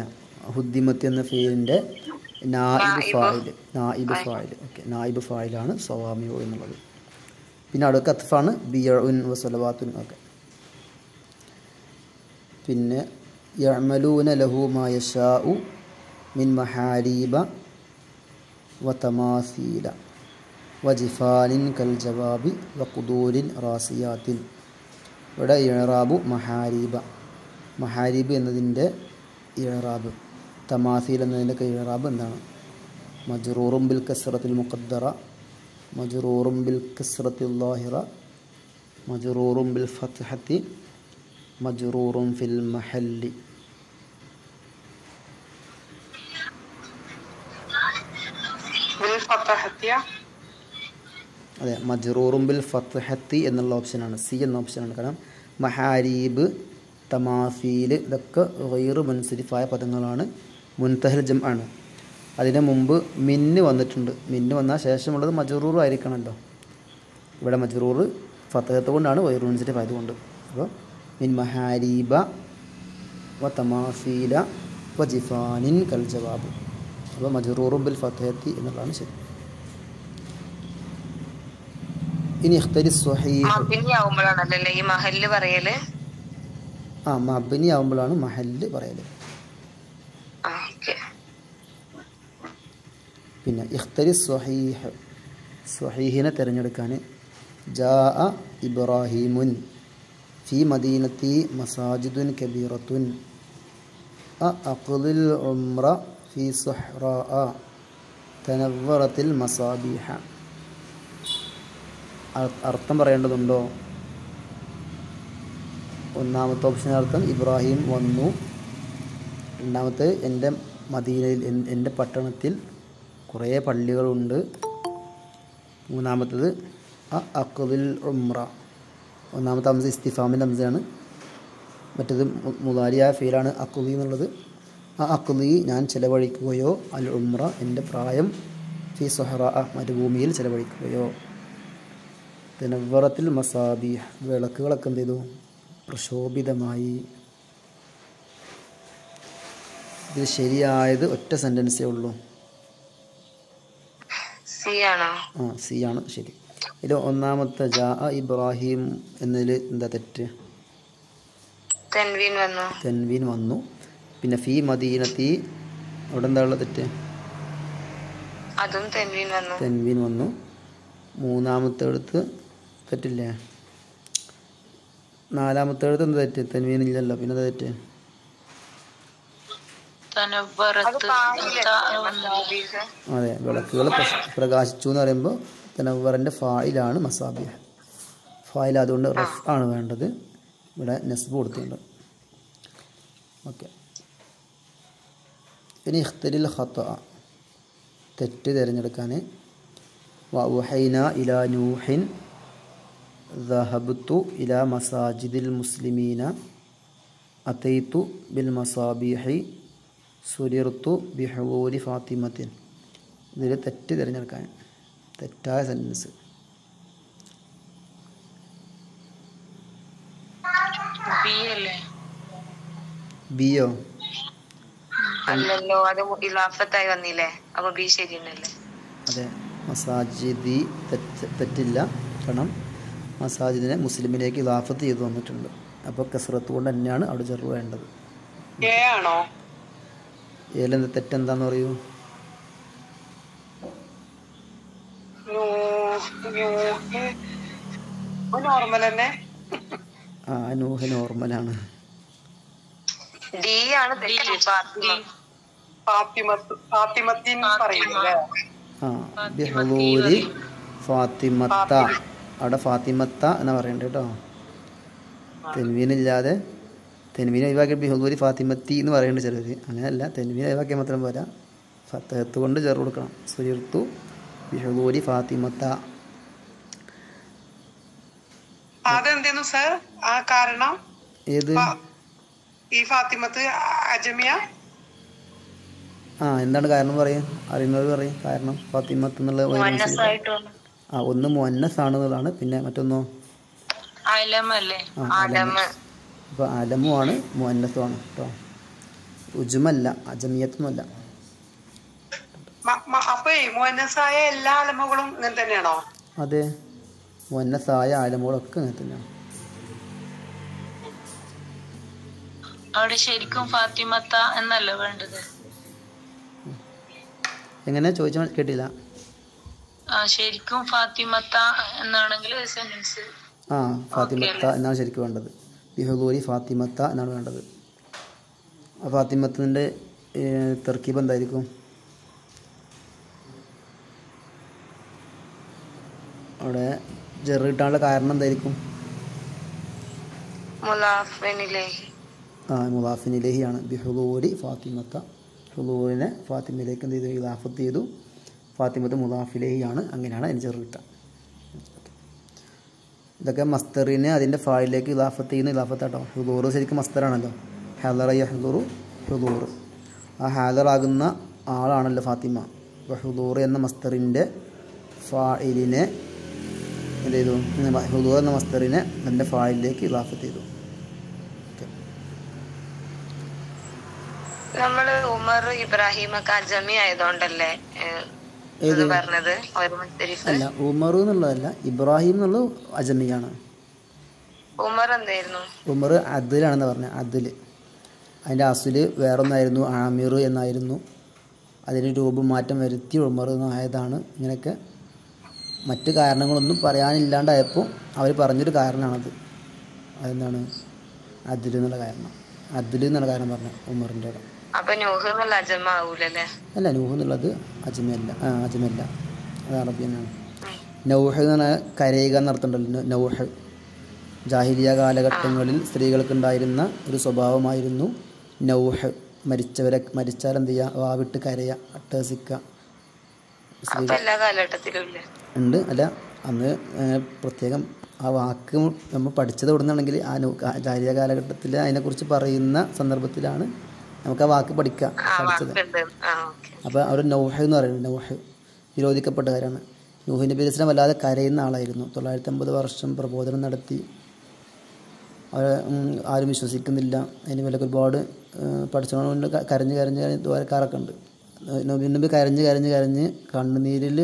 ഹുദ്ദിമത്ത് എന്ന ഫീലിൻ്റെ നായിബ് ഫായിൽ. ഓക്കെ, നായിബ് ഫായിലാണ് സവാമിഉ എന്നുള്ളത്. പിന്നെ അടുത്ത അത്ഫാണ് ബിയഉൻ വസലവാത്തുൻ. ഓക്കെ, പിന്നെ യഅമലൂന ലഹു മാ യശാഉ മിൻ മഹാരീബ വതമാസീല വജിഫാനിൻ കൽ ജവാബി വഖുദൂരിൻ റാസിയാത്തിൻ. ഇവിടെ ഇഅ്റാബു മഹാരീബ. മഹാരീബ് എന്നതിൻ്റെ ഇഅ്റാബ്. തമാസീൽ എന്നതിൻ്റെ ഇഅ്റാബ് എന്താണ്? മജ്റൂറും ബിൽ കസ്റത്തിൽ മുഖദ്ദറ, മജ്റൂറും ബിൽ കസ്റത്തിൽ ളാഹിറ, മജ്റൂറും ബിൽ ഫത്ഹത്തി, മജ്റൂറും ഫിൽ മഹല്ലി. അതെ, മജ്റൂറും ബിൽ ഫത്ഹത്തി എന്നുള്ള ഓപ്ഷനാണ്, സി എന്ന ഓപ്ഷനാണ്. കാരണം മഹാരീബ്, തമാസീൽ ഇതൊക്കെ ഗൈറു മുൻസരിഫായ പദങ്ങളാണ്, മുൻതഹൽ ജം ആണ്. അതിന് മുമ്പ് മിന്ന് വന്നിട്ടുണ്ട്. മിന്ന് വന്നാൽ ശേഷമുള്ളത് മജ്റൂർ ആയിരിക്കണമല്ലോ. ഇവിടെ മജ്റൂർ ഫത്ഹത്ത് കൊണ്ടാണ്, ഗൈറു മുൻസരിഫ് ആയതുകൊണ്ട്. അപ്പോൾ മിൻ മഹാരീബ വ തമാസീല വ ജിഫാനിൻ കൽ ജവാബ്. അപ്പോൾ മജ്റൂറും ബിൽ ഫത്ഹത്തി എന്നുള്ളതാണ് ശരി. ഇനി ഇഖ്തരി സ്വഹീഹ്. മബ്നി ആവുമ്പോഴാണല്ലേ ഈ മഹല്ല് പറയല്? മബ്നി ആവുമ്പോഴാണ് മഹല്ല് പറയല്. പിന്നെ ഇഖ്തരി സ്വഹീഹ്, സ്വഹീഹിനെ തിരഞ്ഞെടുക്കാൻ ജാഅ ഇബ്രാഹിമുൻ ഫി മദീനത്തി മസാജിദുൻ കബീറത്തുൻ അഖ്ദിൽ ഉംറ ഫി സുഹ്റാഅ തനവ്വറത്തിൽ മസാബീഹ. അർത്ഥം പറയേണ്ടതുണ്ടോ? ഒന്നാമത്തെ ഓപ്ഷൻ്റെ അർത്ഥം ഇബ്രാഹിം വന്നു. രണ്ടാമത്തെ എൻ്റെ മദീനയിൽ, എൻ്റെ പട്ടണത്തിൽ കുറേ പള്ളികളുണ്ട്. മൂന്നാമത്തത് അഖ്ദിൽ ഉംറ. ഒന്നാമത്തെ ഹംസ ഇസ്തിഫാമിൻ്റെ ഹംസയാണ്. മറ്റേത് മുദാരിയായ ഫീലാണ് അഖ്ദി എന്നുള്ളത്. അഖ്ദി ഞാൻ ചിലവഴിക്കുകയോ, അൽ ഉംറ എൻ്റെ പ്രായം, ഫി സുഹ്റാഅ മരുഭൂമിയിൽ ചിലവഴിക്കുകയോ. തനവ്വറത്തിൽ മസാബീഹ് വിളക്കുകളൊക്കെ എന്ത് ചെയ്തു? പ്രശോഭിതമായി. ഇത് ശരിയായത് ഒറ്റ സെൻറ്റൻസേ ഉള്ളൂ. സി ആണ് ശരി. ഇതിൽ ഒന്നാമത്തെ ജാഅ ഇബ്രാഹിം എന്നതിൽ എന്താ തെറ്റ്? തൻവീൻ വന്നു. പിന്നെ ഫി മദീനത്തി അവിടെ എന്താ ഉള്ള തെറ്റ്? തൻവീൻ വന്നു. മൂന്നാമത്തെ എടുത്ത് തെറ്റില്ലേ? നാലാമത്തെ എടുത്ത് എന്താ തെറ്റ്? തൻവീൻ ഇല്ലല്ലോ, പിന്നെ എന്താ തെറ്റ്? അതെ, വിളക്കുകൾ പ്രകാശിച്ചു എന്ന് പറയുമ്പോൾ തനവ്വറിൻ്റെ ഫായിലാണ് മസാബിഹ്. ഫായിൽ അതുകൊണ്ട് റഫ് ആണ് വേണ്ടത്. ഇവിടെ നസ്ബ് കൊടുത്തിട്ടുണ്ട്. ഓക്കെ. ഇനി ഇഖ്തരിൽ ഖത്അ, തെറ്റ് തിരഞ്ഞെടുക്കാൻ വഉഹൈന ഇലാ നൂഹിൻ ദഹബ്തു ഇലാ മസാജിദിൽ മുസ്ലിമീന അതൈതു ബിൽ മസാബിഹി സുരിർത്തു ബിഹുലൂരി ഫാത്തിമത്തിൻ. ഇതിൽ തെറ്റ് തിരഞ്ഞെടുക്കാൻ, തെറ്റായ സെൻറ്റൻസ്. ബിയോ? അല്ലല്ലോ, അത് ഇലാഫത്തായി വന്നില്ലേ, അപ്പോൾ ബി ശരിയല്ലേ? അതെ, മസാജിദി തെറ്റില്ല. കാരണം മസാജിദിനെ മുസ്ലിമിലേക്ക് ഇലാഫത്ത് ചെയ്ത് വന്നിട്ടുണ്ട്. അപ്പോൾ കസ്റത്ത് കൊണ്ട് തന്നെയാണ് അവിടെ ജർ വേണ്ടത്. ഏലെന്താ തെറ്റെന്താന്ന് പറയൂ? നൂഹ് നോർമലാണ്. ബിഹുലൂരി ഫാത്തിമത്ത, അവിടെ ഫാത്തിമത്ത എന്നാ പറയണ്ടേ കേട്ടോ. തെൻവീനില്ലാതെ, തെൻവീൻ ഒഴിവാക്കിയ ബിഹുലൂരി ഫാത്തിമത്തി എന്ന് പറയേണ്ടത് ചിലർ. അങ്ങനെയല്ല, തെൻവീൻ ഒഴിവാക്കിയാൽ മാത്രം പോരാ, ഫത്തഹത്ത് കൊണ്ട് ചേർത്ത് കൊടുക്കണം. സുരിർത്തു ബിഹുലൂരി ഫാത്തിമത്ത. അതെന്തേന്നു സർ ആ കാരണം? ഏത്? ഈ ഫാത്തിമത്ത് അജമിയ. എന്താണ് കാരണം പറയും? അറിയുന്നവർ പറയും കാരണം. ഫാത്തിമത്ത് എന്നുള്ള ഒന്ന് മുഅന്നസ് ആണെന്നുള്ളതാണ്. പിന്നെ മറ്റൊന്നോ അപ്പോൾ അലമുമാണ് മുഅന്നസുമാണ് കേട്ടോ. ഉജുമല്ല, അജമിയത്തൊന്നുമല്ല. അപ്പൊ മുഅന്നസായ എല്ലാ അലമുകളും ഇങ്ങനെ തന്നെയാണോ? അതെ, മുഅന്നസായ ആലമുകളൊക്കെ അങ്ങനെ തന്നെയാണ്. അവിടെ ശരിക്കും ഫാത്തിമത്ത എന്നല്ല വേണ്ടത്. എങ്ങനെ ചോദിച്ചാൽ കേട്ടില്ല. ശരിക്കും ഫാത്തിമത്ത എന്നാണെങ്കിൽ ഒരു സെന്റൻസ്. ആ ഫാത്തിമത്ത എന്നാണ് ശരിക്കും വേണ്ടത്. ബിഹുദൂരി ഫാത്തിമത്ത എന്നാണ് വേണ്ടത്. ആ ഫാത്തിമത്തിൻ്റെ തർക്കീബ് എന്തായിരിക്കും? അവിടെ ജെറ് കിട്ടാനുള്ള കാരണം എന്തായിരിക്കും? മുലാഫിനിലേഹിയാണ്. ബിഹുദൂരി ഫാത്തിമത്ത, ഹുദൂറിനെ ഫാത്തിമയിലേക്ക് എന്ത് ചെയ്തു? ഇലാഫത്ത് ചെയ്തു. ഫാത്തിമത്ത് മുലാഫിലേഹിയാണ്. അങ്ങനെയാണ് അതിന് ജെറ് കിട്ടുക. ഇതൊക്കെ മസ്തറിനെ അതിൻ്റെ ഫായിലേക്ക് ഇലാഫത്ത് ചെയ്യുന്ന ഇലാഫത്താട്ടോ. ഹുദൂറ് ശരിക്കും മസ്തറാണല്ലോ. ഹദറ യഹ്ദുറു ഹുദൂർ. ആ ഹാദറാകുന്ന ആളാണല്ലോ ഫാത്തിമ. അപ്പോൾ ഹുദൂർ എന്ന മസ്തറിൻ്റെ ഫായിലിനെ എന്ത് ചെയ്തു? ഹുദൂർ എന്ന മസ്തറിനെ അതിൻ്റെ ഫായിലിലേക്ക് ഇലാഫത്ത് ചെയ്തു. നമ്മള് ഉമർ ഇബ്രാഹിം ഒക്കെ അജമി ആയതുകൊണ്ടല്ലേ പറഞ്ഞത്? അല്ല, ഉമർ എന്നുള്ളതല്ല, ഇബ്രാഹിം എന്നുള്ളത് അജമിയാണ്. ഉമർ എന്തായിരുന്നു? ഉമർ അദിലാണെന്ന് പറഞ്ഞത്. അദിൽ അതിൻ്റെ അസുല് വേറൊന്നായിരുന്നു, ആമിർ എന്നായിരുന്നു. അതിന് രൂപം മാറ്റം വരുത്തി ഉമർ എന്നായതാണ്. ഇങ്ങനെയൊക്കെ മറ്റ് കാരണങ്ങളൊന്നും പറയാനില്ലാണ്ടായപ്പോൾ അവർ പറഞ്ഞൊരു കാരണമാണത്. അതെന്താണ്? അദിൽ എന്നുള്ള കാരണം. അദിൽ എന്നുള്ള കാരണം പറഞ്ഞു ഉമറിൻ്റെ. അപ്പൊ നൂഹ് എന്നുള്ള അജമ ആവൂലല്ലേ? അല്ല, നൂഹ് എന്നുള്ളത് അജ്മല്ല. അജ്മല്ല, അത് അറബി തന്നെയാണ്. നൗഹ് എന്ന് പറഞ്ഞാൽ കരയുക എന്നർത്ഥമുണ്ടല്ലോ. നൗഹ് ജാഹിലിയ കാലഘട്ടങ്ങളിൽ സ്ത്രീകൾക്കുണ്ടായിരുന്ന ഒരു സ്വഭാവമായിരുന്നു നൗഹ്. മരിച്ചാൽ എന്ത് ചെയ്യുക? വാവിട്ട് കരയുക, അട്ടഹസിക്കുക. എല്ലാ കാലഘട്ടത്തിലും ഉണ്ട്. അല്ല, അന്ന് പ്രത്യേകം ആ വാക്ക് നമ്മൾ പഠിച്ചത് എവിടുന്നാണെങ്കിൽ ആ ജാഹിലിയ കാലഘട്ടത്തിൽ അതിനെക്കുറിച്ച് പറയുന്ന സന്ദർഭത്തിലാണ് നമുക്ക് ആ വാക്ക് പഠിച്ചത്. അപ്പോൾ അവർ നൗഹ് എന്ന് പറയുന്നത്, നൗഹ് വിരോധിക്കപ്പെട്ട കാര്യമാണ്. നൂഹിൻ്റെ പേരിസ്ലാം വല്ലാതെ കരയുന്ന ആളായിരുന്നു. 950 വർഷം പ്രബോധനം നടത്തി. അവർ ആരും വിശ്വസിക്കുന്നില്ല. അതിന് വിലക്ക് ഒരുപാട് പഠിച്ചവണ്ട് കരഞ്ഞ് ദ്വാരക്കാരൊക്കെ ഉണ്ട്. നബി കരഞ്ഞ് കണ്ണുനീരിൽ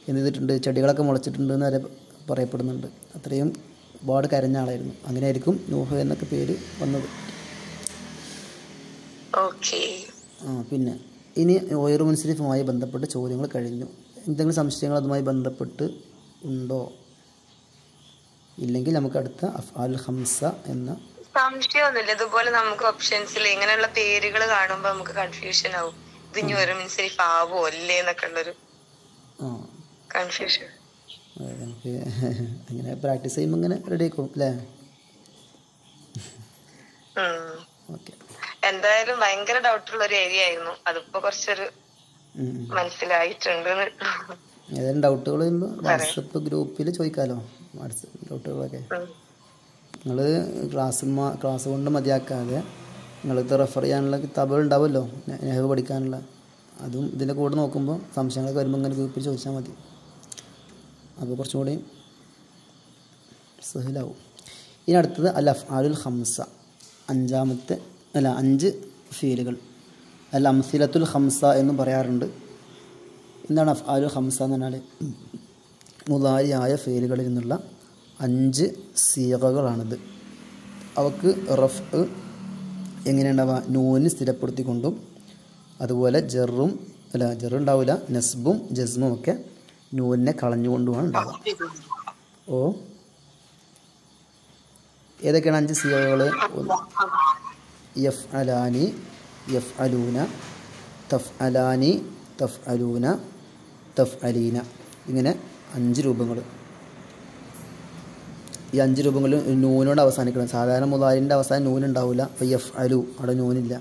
എന്ത് ചെയ്തിട്ടുണ്ട്? ചെടികളൊക്കെ മുളച്ചിട്ടുണ്ട് എന്ന് വരെ പറയപ്പെടുന്നുണ്ട്. അത്രയും ഒരുപാട് കരഞ്ഞ ആളായിരുന്നു. അങ്ങനെയായിരിക്കും നൂഹ് എന്നൊക്കെ പേര് വന്നത്. പിന്നെ ഇനി ഓയർ മുൻസിരിഫുമായി ബന്ധപ്പെട്ട് ചോദ്യങ്ങൾ കഴിഞ്ഞു. എന്തെങ്കിലും സംശയങ്ങൾ അതുമായി ബന്ധപ്പെട്ട് ഉണ്ടോ? ഇല്ലെങ്കിൽ നമുക്ക് അടുത്ത അഫ്ആൽ ഖംസ എന്ന സംശയമൊന്നുമില്ല. ഇതുപോലെ നമുക്ക് ഓപ്ഷൻസിൽ ഇങ്ങനെയുള്ള പേരുകൾ കാണുമ്പോൾ നമുക്ക് കൺഫ്യൂഷൻ ആവും. ഇത് ഇനി ഒരു മുൻസിരിഫ് ആവോ അല്ലേ എന്നൊക്കെ ഉള്ളൊരു കൺഫ്യൂഷൻ. നമുക്ക് അങ്ങനെ പ്രാക്ടീസ് ചെയ്യുമ്പോൾ ഇങ്ങനെ റെഡി ആയിക്കോളും അല്ലേ? ഓക്കെ. എന്തായാലും ഭയങ്കര ഡൗട്ടുള്ള ഒരു ഏരിയ ആയിരുന്നു. അതിപ്പോ കുറച്ചൊരു മനസ്സിലായിട്ടുണ്ട്. ഏതായാലും ഡൗട്ടുകൾ വരുമ്പോൾ വാട്സപ്പ് ഗ്രൂപ്പിൽ ചോദിക്കാമല്ലോ. വാട്സപ്പ് ഡൗട്ടുകളൊക്കെ നിങ്ങൾ ക്ലാസ് കൊണ്ട് മതിയാക്കാതെ നിങ്ങൾക്ക് റെഫർ ചെയ്യാനുള്ള കിതാബുകൾ ഉണ്ടാവുമല്ലോ, നെഹ്വ് പഠിക്കാനുള്ള. അതും ഇതിൻ്റെ കൂടെ നോക്കുമ്പോൾ സംശയങ്ങളൊക്കെ വരുമ്പോൾ ഇങ്ങനെ ഗ്രൂപ്പിൽ ചോദിച്ചാൽ മതി. അപ്പോൾ കുറച്ചും കൂടി സഹിലാവും. ഇനി അടുത്തത് അൽ അഫ്ആലുൽ ഖംസ. 5 ഫീലുകൾ. അൽ അംസിലത്തുൽ ഖംസ എന്നും പറയാറുണ്ട്. എന്താണ് അഫ്ആലുൽ ഖംസ എന്ന് പറഞ്ഞാൽ? മുദാരിയായ ഫീലുകളിൽ നിന്നുള്ള 5 സീഗകളാണിത്. അവക്ക് റഫ് എങ്ങനെയുണ്ടാവുക? നൂന് സ്ഥിരപ്പെടുത്തിക്കൊണ്ടും, അതുപോലെ ജെറുണ്ടാവില്ല, നസ്ബും ജസ്മും ഒക്കെ നൂനിനെ കളഞ്ഞുകൊണ്ടുമാണ് ഉണ്ടാവുക. ഏതൊക്കെയാണ് 5 സീഗകൾ? യഫ്അലാനി, യഫ്അലൂന, തഫ്അലാനി, തഫ്അലൂന, തഫ്അലീന. ഇങ്ങനെ 5 രൂപങ്ങൾ. ഈ 5 രൂപങ്ങളിൽ നൂനോട് അവസാനിക്കണം. സാധാരണ മുദാരിൻ്റെ അവസാനം നൂനുണ്ടാവില്ല. അപ്പോൾ യഫ്അലു, അവിടെ നൂനില്ല.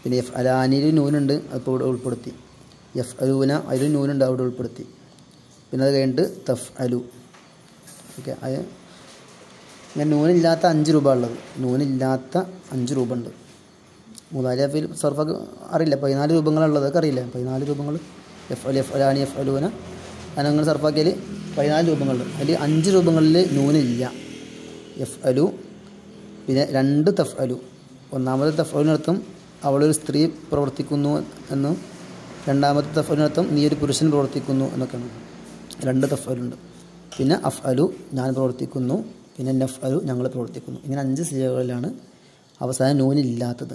പിന്നെ യഫ്അലാനിയിൽ നൂനുണ്ട്, അതിപ്പോൾ ഇവിടെ ഉൾപ്പെടുത്തി. യഫ്അലൂന അതിൽ നൂനുണ്ട്, അവിടെ ഉൾപ്പെടുത്തി. പിന്നെ അത് കഴിഞ്ഞിട്ട് തഫ്അലു. ഓക്കെ. അത് ഇങ്ങനെ നൂനില്ലാത്ത 5 രൂപ ഉള്ളത്. നൂനില്ലാത്ത 5 രൂപ ഉണ്ട്. മുദാരി ഫീൽ സർഫൊക്കെ അറിയില്ല. 14 രൂപങ്ങളുള്ളത്, അതൊക്കെ അറിയില്ല. 14 രൂപങ്ങൾ. യഫ്അലാനി, യഫ്അലൂന, അങ്ങനെ സർഫാക്കിയാൽ 14 രൂപങ്ങളുണ്ട്. അതിൽ 5 രൂപങ്ങളിൽ നൂനില്ല. യഫ്അലു, പിന്നെ 2 തഫ്അലു. ഒന്നാമത്തെ തഫ്അലിനർത്ഥം അവളൊരു സ്ത്രീ പ്രവർത്തിക്കുന്നു എന്നും, രണ്ടാമത്തെ തഫ്അലിനർത്ഥം നീ ഒരു പുരുഷൻ പ്രവർത്തിക്കുന്നു എന്നൊക്കെയാണ്. 2 തഫ്അലുണ്ട്. പിന്നെ അഫ്അലു, ഞാൻ പ്രവർത്തിക്കുന്നു. പിന്നെ നഫ്അലു, ഞങ്ങൾ പ്രവർത്തിക്കുന്നു. ഇങ്ങനെ 5 സീഗകളിലാണ് അവസാനം നൂനില്ലാത്തത്.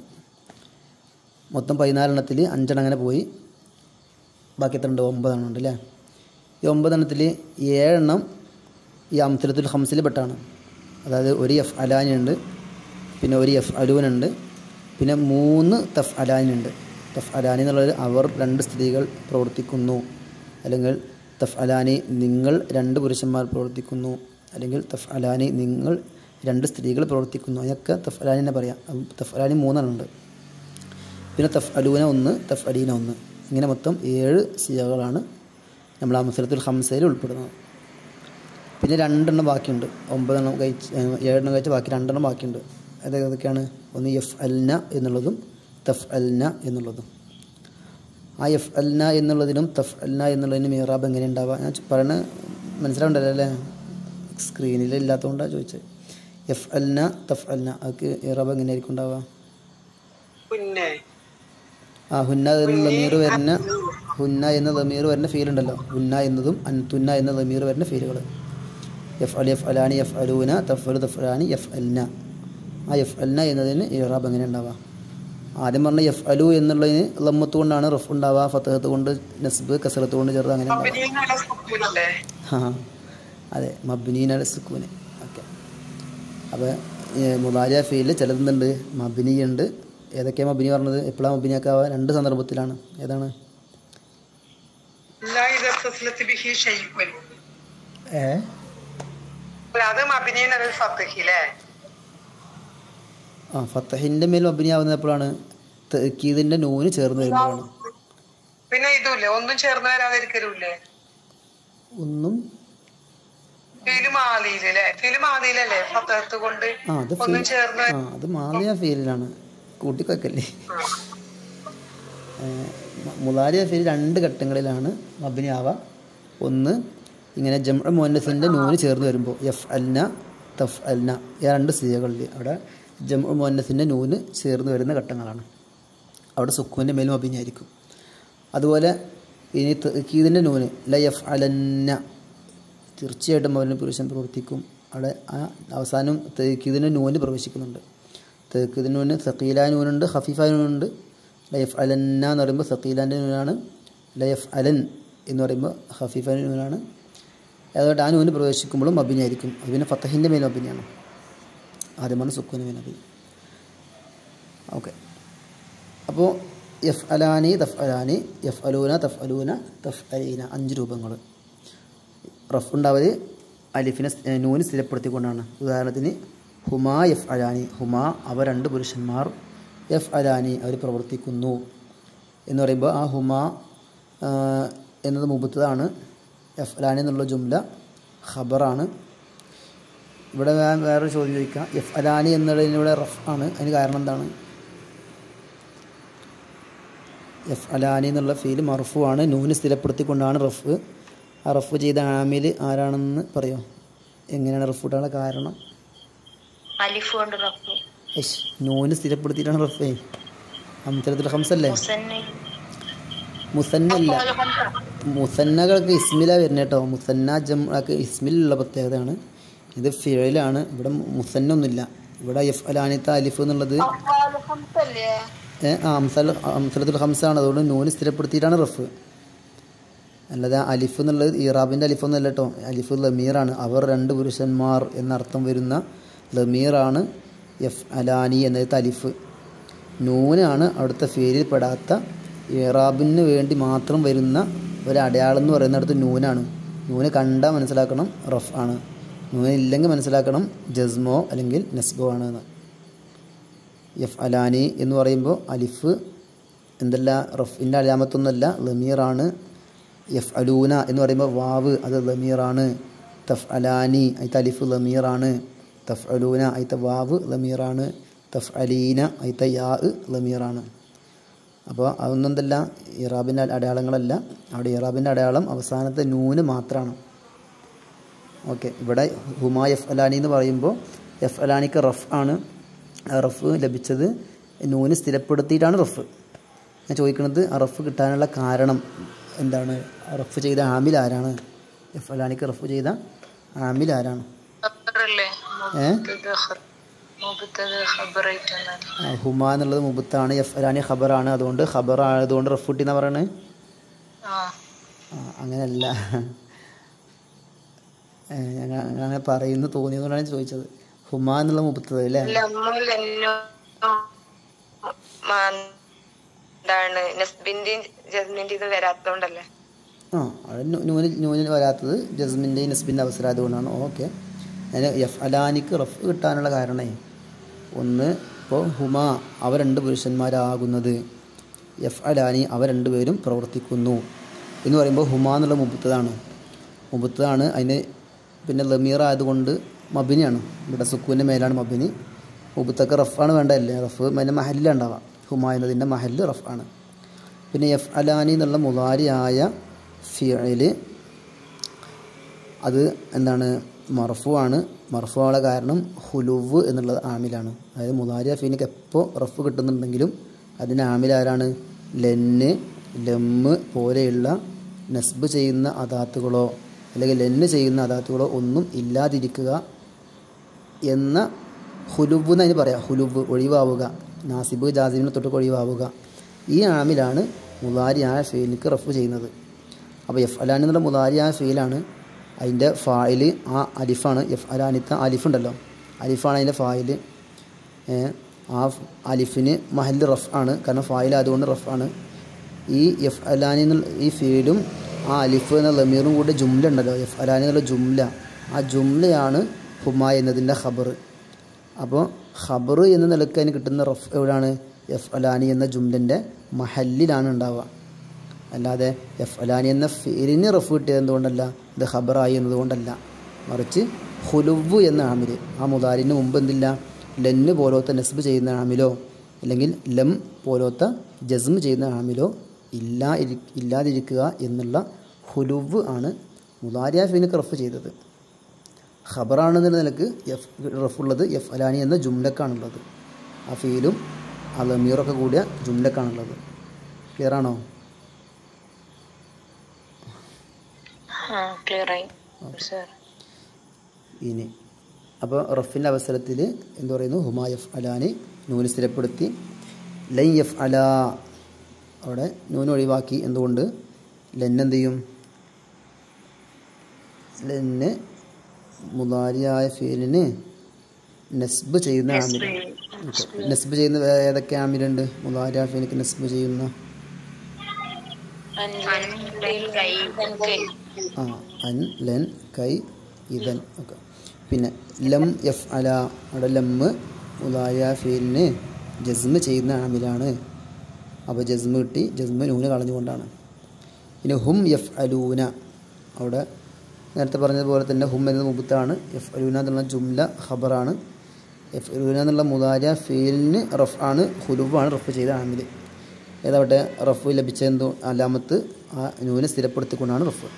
മൊത്തം 14 എണ്ണത്തിൽ 5 അങ്ങനെ പോയി. ബാക്കി എത്ര ഉണ്ട്? 9 ഉണ്ട് അല്ലേ? ഈ 9 7 ഈ അംസലത്തുൽ ഖംസിൽ പെട്ടാണ്. അതായത് ഒരു യഫ് അലാനുണ്ട്, പിന്നെ ഒരു യഫ് അലൂനുണ്ട്, പിന്നെ 3 തഫ് അലാനുണ്ട്. തഫ് അലാനി എന്നുള്ളത് അവർ 2 സ്ത്രീകൾ പ്രവർത്തിക്കുന്നു, അല്ലെങ്കിൽ തഫ് അലാനി നിങ്ങൾ 2 പുരുഷന്മാർ പ്രവർത്തിക്കുന്നു, അല്ലെങ്കിൽ തഫ് അലാനി നിങ്ങൾ 2 സ്ത്രീകൾ പ്രവർത്തിക്കുന്നു. അതിനൊക്കെ തഫ് അലാനി തന്നെ പറയാം. തഫ് അലാനി 3 ഉണ്ട്. പിന്നെ തഫ് അലൂന 1, തഫ് അലീന 1. ഇങ്ങനെ മൊത്തം 7 സിയകളാണ് നമ്മൾ അംസലത്തുൽ ഖംസയിൽ ഉൾപ്പെടുന്നത്. പിന്നെ 2 ബാക്കിയുണ്ട്. 9 കഴിച്ച് 7 കഴിച്ച് ബാക്കി 2 ബാക്കിയുണ്ട്. അതൊക്കെയാണ് ഒന്ന് യഫ് അൽന എന്നുള്ളതും തഫ് അൽന എന്നുള്ളതും. ആ യഫ് അൽന എന്നുള്ളതിനും തഫ് അൽന എന്നുള്ളതിനും ഇറാബ് എങ്ങനെ ഉണ്ടാവുക? ഞാൻ പറയുന്നത് മനസ്സിലാവുണ്ടല്ലോ അല്ലേ? സ്ക്രീനിൽ ഇല്ലാത്തതുകൊണ്ടാണ് ചോദിച്ചത്. യഫ് അൽന തഫ് അൽന അതൊക്കെ ഇറാബ് എങ്ങനെയായിരിക്കും ഉണ്ടാവുക? ഹുന്ന എന്ന ലമീർ വരുന്ന ഹുന്ന എന്ന ലമീർ വരുന്ന ഫീലുണ്ടല്ലോ. ഹുന്ന എന്നതും അൻതുന്ന എന്ന ലമീർ വരുന്ന ഫീലുകൾ. യഫ് അൽ യഫ് അലാനി യഫ് അലൂന തഫ് അലു തഫ് അലാനി യഫ് അൽന. ആ യഫ് അൽന എന്നതിന് ഇറാബ് എങ്ങനെ ഉണ്ടാവുക? ആദ്യം പറഞ്ഞ യഫ് അലു എന്നുള്ളതിന് ലമ്മത്ത് കൊണ്ടാണ് റഫ് ഉണ്ടാവുക, ഫത്തഹത്ത് കൊണ്ട് നസ്ബ്, കസറത്ത് കൊണ്ട് ചെറുത് അങ്ങനെ ഉണ്ടാവുക. അതെ, മബ്നീൻ അല സുക്കൂന്. ഓക്കെ. അപ്പോൾ മുദാരിഅ ഫീലിൽ ചിലതുണ്ട് മബ്നി ഉണ്ട്. ഏതൊക്കെയാണ് മബ്നി പറഞ്ഞത്? എപ്പോഴാണ് മബ്നിയാക്കാവുക? 2 സന്ദർഭത്തിലാണ്. ഏതാണ്? ഫത്തഹിന്റെ മേൽ മബ്നിയാവുന്നത് എപ്പോഴാണ്? തഅക്കീദിന്റെ നൂന് ചേർന്ന് വരുമ്പോഴാണ്. പിന്നെ ഇതുമില്ലേ, ഒന്നും ചേർന്ന് വരാതിരിക്കലൂല്ലേ? ഒന്നും അത് മാദിയ ഫീലിലാണ്. കൂട്ടിക്കൊക്കല്ലേ. മുദാരിഅ ഫീൽ 2 ഘട്ടങ്ങളിലാണ് മബ്നിയാവുക. ഒന്ന് ഇങ്ങനെ ജംഉ മുഅന്നസിന്റെ നൂന് ചേർന്ന് വരുമ്പോൾ യഫ് അൽന തഫ് അൽന, ഈ 2 സിയകളിൽ അവിടെ ജംഉ മുഅന്നസിന്റെ നൂന് ചേർന്ന് വരുന്ന ഘട്ടങ്ങളാണ്. അവിടെ സുക്കൂൻ്റെ മേലും മബ്നിയായിരിക്കും. അതുപോലെ ഇനി തഅക്കീദിന്റെ നൂന് ല യഫ് അലന്ന, തീർച്ചയായിട്ടും അവന് പുരുഷൻ പ്രവർത്തിക്കും. അവിടെ ആ അവസാനം തഅക്കീദിന്റെ നൂന് പ്രവേശിക്കുന്നുണ്ട്. തഅക്കീദിന്റെ നൂന് സഖീലായ നൂനുണ്ട്, ഖഫീഫായ നൂനുണ്ട്. ലയഫ് അലന്ന എന്ന് പറയുമ്പോൾ സഖീലാൻ്റെ നൂനാണ്. ലയഫ് അലൻ എന്ന് പറയുമ്പോൾ ഖഫീഫായ നൂനാണ്. അതുകൊണ്ട് ആ നൂന് പ്രവേശിക്കുമ്പോഴും മബ്നിയായിരിക്കും. അത് പിന്നെ ഫത്തഹിൻ്റെ മേൽ മബ്നിയാണ്. ആദ്യമാണ് സുക്കൂന് മേൽ മബ്നി. ഓക്കെ. അപ്പോൾ യഫ് അലാനി തഫ് അലാനി, യഫ് അലൂന തഫ് അലൂന, തഫ് അലീന, 5 രൂപങ്ങൾ. റഫ് ഉണ്ടാവൽ അലിഫിനെ നൂന് സ്ഥിരപ്പെടുത്തിക്കൊണ്ടാണ്. ഉദാഹരണത്തിന് ഹുമാ യഫ് അലാനി, ഹുമാ അവ 2 പുരുഷന്മാർ, യഫ് അലാനി അവർ പ്രവർത്തിക്കുന്നു എന്ന് പറയുമ്പോൾ ആ ഹുമാ എന്നത് മുബത്തതാണ്. യഫ് അലാനി എന്നുള്ള ജുംല ഖബറാണ്. ഇവിടെ ഞാൻ വേറൊരു ചോദ്യം ചോദിക്കാം. യഫ് അലാനി എന്നുള്ളതിലൂടെ റഫ് ആണ്. അതിന് കാരണം എന്താണ്? യഫ് അലാനി എന്നുള്ള ഫീൽ മർഫു ആണ്, നൂന് സ്ഥിരപ്പെടുത്തിക്കൊണ്ടാണ് റഫ്. ആ റഫ് ചെയ്ത ആമിൽ ആരാണെന്ന് പറയോ? എങ്ങനെയാണ് റഫ് ഇടാനുള്ള കാരണം? നൂന് സ്ഥിരപ്പെടുത്തിയിട്ടാണ് റഫ്. അംസലത്തുൽ ഖംസല്ലേ? മുസന്നല്ല, മുസന്നകൾക്ക് ഇസ്മിലാണ് വരുന്നത് കേട്ടോ. മുസന്ന ജംഅക്ക് ഇസ്മിലുള്ള പ്രത്യേകതയാണ്. ഇത് ഫിഅലാണ്. ഇവിടെ മുസന്നൊന്നുമില്ല. ഇവിടെ യഫ് അലാനിത്ത അലിഫ് എന്നുള്ളത് അംസലത്തുൽ ഖംസാണ്. അതുകൊണ്ട് നൂന് സ്ഥിരപ്പെടുത്തിയിട്ടാണ് റഫ്. അല്ലാതെ അലിഫ് എന്നുള്ളത് ഇറാബിൻ്റെ അലിഫൊന്നും അല്ല കേട്ടോ. അലിഫ് ലമീറാണ്. അവർ 2 പുരുഷന്മാർ എന്നർത്ഥം വരുന്ന ലമീറാണ് യഫ് അലാനി എന്നത് അലിഫ്. നൂനാണ് അവിടുത്തെ ഫീലിൽ പെടാത്ത ഇറാബിന് വേണ്ടി മാത്രം വരുന്ന ഒരു അടയാളം എന്ന് പറയുന്നിടത്ത് നൂനാണ്. നൂന് കണ്ടാൽ മനസ്സിലാക്കണം റഫ് ആണ്. നൂനില്ലെങ്കിൽ മനസ്സിലാക്കണം ജസ്മോ അല്ലെങ്കിൽ നസ്ബോ ആണ് എന്ന്. യഫ് അലാനി എന്ന് പറയുമ്പോൾ അലിഫ് എന്തല്ല റഫിൻ്റെ അലാമത്തൊന്നുമല്ല, ലമീറാണ്. യഫ് അലൂന എന്ന് പറയുമ്പോൾ വാവ് അത് ലമീറാണ്. തഫ് അലാനി അയിത്ത അലിഫ് ലമീറാണ്. തഫ് അലൂന അയിത്ത വാവ് ലമീറാണ്. തഫ് അലീന അയിത്ത യാ ലമീറാണ്. അപ്പോൾ അതൊന്നും എന്തല്ല ഇറാബിൻ്റെ അടയാളങ്ങളല്ല. അവിടെ ഇറാബിൻ്റെ അടയാളം അവസാനത്തെ നൂന് മാത്രമാണ്. ഓക്കെ. ഇവിടെ ഹുമാ യഫ് അലാനി എന്ന് പറയുമ്പോൾ യഫ് അലാനിക്ക് റഫ് ആണ്. റഫ് ലഭിച്ചത് നൂന് സ്ഥിരപ്പെടുത്തിയിട്ടാണ് റഫ്. ഞാൻ ചോദിക്കുന്നത് ആ റഫ് കിട്ടാനുള്ള കാരണം എന്താണ്? റഫ് ചെയ്ത ആമിൽ ആരാണ്? യഫ് അലാനിക്ക് റഫ് ചെയ്ത ആമിൽ ആരാണ്? ഹുമാ എന്നുള്ളത് മുബത്താണ്, യഫ് അലാനി ഖബറാണ്. അതുകൊണ്ട് ഖബർ ആയതുകൊണ്ട് റഫ് കിട്ടി എന്നാ പറയണേ? അങ്ങനെയല്ല. അങ്ങനെ പറയുന്നു തോന്നിയതുകൊണ്ടാണ് ചോദിച്ചത്. ഹുമാ എന്നുള്ള മുബത്തത് അല്ലേ? എന്താണ് നസ്ബിന്റെയും ജസ്മിന്റെയും ഇത് വരാത്തോണ്ടല്ലേ? അവിടെ നൂനിൽ വരാത്തത് ജസ്മിൻ്റെയും നസ്ബിൻ്റെ അവസരം ആയതുകൊണ്ടാണ്. ഓക്കെ. അതിന് എഫ് അലാനിക്ക് റഫ് കിട്ടാനുള്ള കാരണേ ഒന്ന്, ഇപ്പോൾ ഹുമാ അവ രണ്ട് പുരുഷന്മാരാകുന്നത്, എഫ് അലാനി അവ രണ്ടുപേരും പ്രവർത്തിക്കുന്നു എന്ന് പറയുമ്പോൾ ഹുമാ എന്നുള്ള മുബത്തതാണ്. അതിന് പിന്നെ ലമീർ ആയതുകൊണ്ട് മബിനിയാണ്. ഇവിടെ സുക്കൂൻ്റെ മേലാണ് മബിനി. മുബത്തൊക്കെ റഫാണ് വേണ്ടതല്ലേ? റഫ് അതിൻ്റെ മഹലിലുണ്ടാവാം. ഹുമാ എന്നതിൻ്റെ മഹല് റഫ് ആണ്. പിന്നെ എഫ് അലാനി എന്നുള്ള മുദാരിയായ ഫിഅല് അത് എന്താണ്? മർഫു ആണ്. മർഫു ആവുള്ള കാരണം ഹുലുവ് എന്നുള്ളത് ആമിലാണ്. അതായത് മുദാരിയ ഫീനിക്ക് എപ്പോൾ റഫ് കിട്ടുന്നുണ്ടെങ്കിലും അതിന് ആമിലാരാണ്? ലെന്ന്, ലമ്മ് പോലെയുള്ള നസ്ബ് ചെയ്യുന്ന അദാത്തുകളോ അല്ലെങ്കിൽ ലെന്ന് ചെയ്യുന്ന അദാത്തുകളോ ഒന്നും ഇല്ലാതിരിക്കുക എന്ന ഹുലുവ് എന്നതിന് പറയാം. ഹുലുവ് ഒഴിവാവുക, നാസിബ് ജാസിമിനെ തൊട്ട് ഒഴിവാവുക. ഈ ആമിലാണ് മുദാരിയായ ഫീലിക്ക് റഫ് ചെയ്യുന്നത്. അപ്പോൾ എഫ് അലാൻ എന്നുള്ള മുദാരിയായ ഫീലാണ്. അതിൻ്റെ ഫായില് ആ അലിഫാണ്. എഫ് അലാനിത്ത അലിഫുണ്ടല്ലോ, അലിഫാണ് അതിൻ്റെ ഫായില്. ആ അലിഫിന് മഹല് റഫ് ആണ്, കാരണം ഫായിൽ ആയതുകൊണ്ട് റഫ് ആണ്. ഈ എഫ് അലാനി എന്നുള്ള ഈ ഫീലും ആ അലിഫ് എന്ന ലമീറും കൂടി ജുംല ഉണ്ടല്ലോ, എഫ് അലാനി എന്നുള്ള ജുംല, ആ ജുംലയാണ് ഹുമാ എന്നതിൻ്റെ ഖബർ. അപ്പോൾ ഖബർ എന്ന നിലക്ക് അതിന് കിട്ടുന്ന റഫ് എവിടെയാണ്? എഫ് അലാനി എന്ന ജുംലൻ്റെ മഹല്ലിലാണ് ഉണ്ടാവുക. അല്ലാതെ എഫ് അലാനി എന്ന ഫീലിന് റഫ് കിട്ടിയത് എന്തുകൊണ്ടല്ല? ഇത് ഖബറായി എന്നതുകൊണ്ടല്ല. മറിച്ച് ഹുലുവ് എന്ന ആമില്, ആ മുദാരിന് മുമ്പ് എന്തില്ല? ലെന്ന് പോലത്തെ നസ്ബ് ചെയ്യുന്ന ആമിലോ അല്ലെങ്കിൽ ലം പോലത്തെ ജസ്മ് ചെയ്യുന്ന ആമിലോ ഇല്ലാതിരിക്കുക എന്നുള്ള ഹുലുവ് ആണ് മുദാരിയ ഫീലിക്ക് റഫ് ചെയ്തത്. ഖബറാണെന്നുള്ള നിലക്ക് റഫുള്ളത് എഫ് അലാനി എന്ന ജുംലക്കാണുള്ളത്. ആ ഫീലും ആ ലമീറൊക്കെ കൂടിയ ജുംലക്കാണുള്ളത്. ക്ലിയർ ആണോ? ഇനി അപ്പോൾ റഫിൻ്റെ അവസരത്തിൽ എന്ത് പറയുന്നു? ഹുമാ എഫ് അലാനി നൂന് സ്ഥിരപ്പെടുത്തി. ലൻ എഫ് അല അവിടെ നൂന് ഒഴിവാക്കി. എന്തുകൊണ്ട്? ലെന്നെന്ത് ചെയ്യും? ലെന്ന് മുദാരിയായ ഫീലിന് നസ്ബ് ചെയ്യുന്ന ആമിൽ. നസ്ബ് ചെയ്യുന്ന ഏതൊക്കെ ആമിലുണ്ട്? മുദാരിയായ ഫീലിക്ക് നസ്ബ് ചെയ്യുന്ന അൻ, ലൻ, കൈ, ഇതൻ ഒക്കെ. പിന്നെ ലം എഫ് അല അവിടെ ലമ്മ് മുദാരിയ ഫീലിന് ജസ്മ് ചെയ്യുന്ന ആമിലാണ്. അപ്പോൾ ജസ്മ് കിട്ടി, ജസ്മ് നൂന് കളഞ്ഞുകൊണ്ടാണ്. പിന്നെ ഹും എഫ് അലൂന അവിടെ നേരത്തെ പറഞ്ഞതുപോലെ തന്നെ ഹും എന്നത് മുബത്താണ്. എഫ് അലൂന എന്നുള്ള ജുംല ഖബറാണ്. എഫ് അലൂന എന്നുള്ള മുദാരിയ ഫീലിന് റഫ് ആണ്, ഹുലുവാണ് റഫ് ചെയ്ത ആമിൽ. ഏതാവട്ടെ റഫ് ലഭിച്ച എന്തോ അലാമത്ത് ആ നൂനെ സ്ഥിരപ്പെടുത്തിക്കൊണ്ടാണ് റഫ്.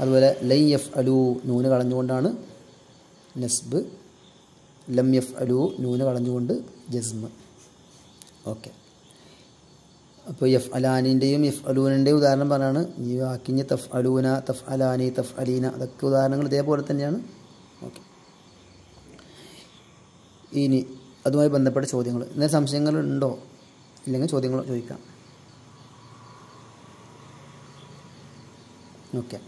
അതുപോലെ ലൈ എഫ് അലു നൂന് കളഞ്ഞുകൊണ്ടാണ് നസ്ബ്. ലം എഫ് അലു നൂന് കളഞ്ഞുകൊണ്ട് ജസ്മ്. ഓക്കെ. അപ്പോൾ എഫ് അലാനിൻ്റെയും എഫ് അലൂനിൻ്റെയും ഉദാഹരണം പറഞ്ഞാണ്. ഈ വാക്കിഞ്ഞ് തഫ് അലൂന, തഫ് അലാനി, തഫ് അലീന അതൊക്കെ ഉദാഹരണങ്ങൾ ഇതേപോലെ തന്നെയാണ്. ഓക്കെ. ഇനി അതുമായി ബന്ധപ്പെട്ട ചോദ്യങ്ങൾ, എന്തെങ്കിലും സംശയങ്ങളുണ്ടോ? ഇല്ലെങ്കിൽ ചോദ്യങ്ങൾ ചോദിക്കാം. ഓക്കെ.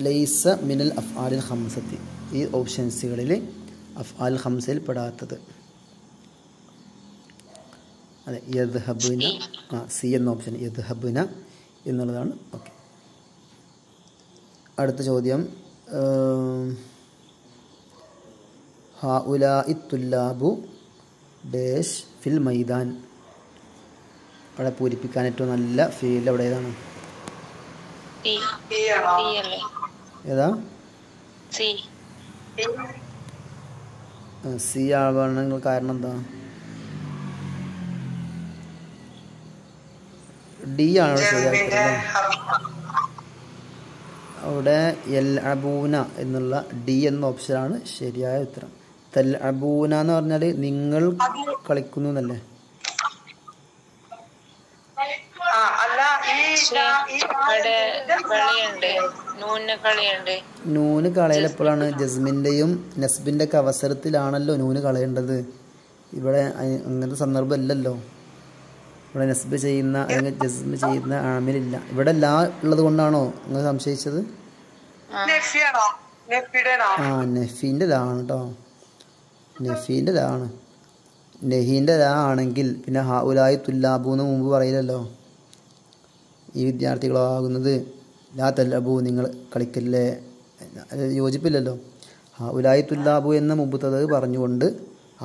ലൈസ മിനൽ അഫ്ആലിൽ ഖംസത്തി, ഈ ഓപ്ഷൻസുകളിൽ അഫ്ആൽ ഖംസയിൽ പെടാത്തത്. അതെ, യദ്ഹബുന, സി എന്ന ഓപ്ഷൻ യദ്ഹബുന എന്നുള്ളതാണ്. ഓക്കെ. അടുത്ത ചോദ്യം, ഹഉലാഇ തുല്ലാബു ഡേഷ് ഫിൽ മൈദാൻ. അവിടെ പൂരിപ്പിക്കാൻ ഏറ്റവും നല്ല ഫീൽഡ് അവിടെ ഏതാണ്? ഏതാ? സി ആവണമെങ്കിൽ കാരണം എന്താ? ഡി ആണ് അവിടെ എൽ അബൂന എന്നുള്ള ഡി എന്ന ഓപ്ഷനാണ് ശരിയായ ഉത്തരം. തൽ അബൂന എന്ന് പറഞ്ഞാൽ നിങ്ങൾ കളിക്കുന്നു എന്നല്ലേ? നൂന് കളയൽ എപ്പോഴാണ്? ജസ്മിൻ്റെയും നസ്ബിൻ്റെ ഒക്കെ അവസരത്തിലാണല്ലോ നൂന് കളയേണ്ടത്. ഇവിടെ അങ്ങനത്തെ സന്ദർഭം ഇല്ലല്ലോ. ഇവിടെ നസ്ബ് ചെയ്യുന്ന അല്ലെങ്കിൽ ജസ്മ് ചെയ്യുന്ന ആമിലില്ല. ഇവിടെ ലാ ഉള്ളത് കൊണ്ടാണോ നിങ്ങൾ സംശയിച്ചത്? നെഫിയാണോ? നെഫിയുടെയാണോ? ആ നെഫീൻ്റെതാണ് കേട്ടോ, നെഫീൻ്റെതാണ്. നെഹീൻ്റെ ആണെങ്കിൽ പിന്നെ ഹ ഉലായി തുല്ലാബു എന്ന് മുമ്പ് പറയില്ലല്ലോ, ഈ വിദ്യാർത്ഥികളാകുന്നത് ലാ തല്ലബു നിങ്ങൾ കളിക്കല്ലേ, യോജിപ്പില്ലല്ലോ. ഹ ഉലായി തുല്ലാബു എന്ന മുമ്പത്തത് പറഞ്ഞുകൊണ്ട്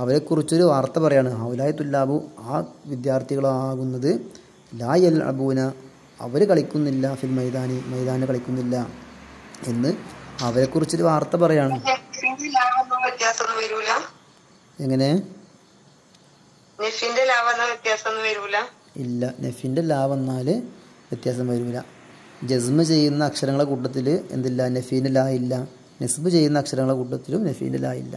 അവരെക്കുറിച്ചൊരു വാർത്ത പറയാണ്. ഹ ഉലായി തുല്ലാബു ആ വിദ്യാർത്ഥികളാകുന്നത് ലാ യൽ അബൂന അവർ കളിക്കുന്നില്ല, ഫിൽ മൈതാനി കളിക്കുന്നില്ല എന്ന് അവരെക്കുറിച്ചൊരു വാർത്ത പറയാണ്. വ്യത്യാസമൊന്നും വരൂല. എങ്ങനെ? നെഫിന്റെ ലാവെന്ന വ്യത്യാസമൊന്നും വരൂല. ഇല്ല, നെഫിൻ്റെ ലാ വന്നാൽ വ്യത്യാസം വരില്ല. ജസ്മ ചെയ്യുന്ന അക്ഷരങ്ങളെ കൂട്ടത്തിൽ എന്തില്ല, നെഫീൻ്റെ ലാ ഇല്ല. നെസ്ബ് ചെയ്യുന്ന അക്ഷരങ്ങളെ കൂട്ടത്തിലും നെഫീൻ്റെ ലാ ഇല്ല.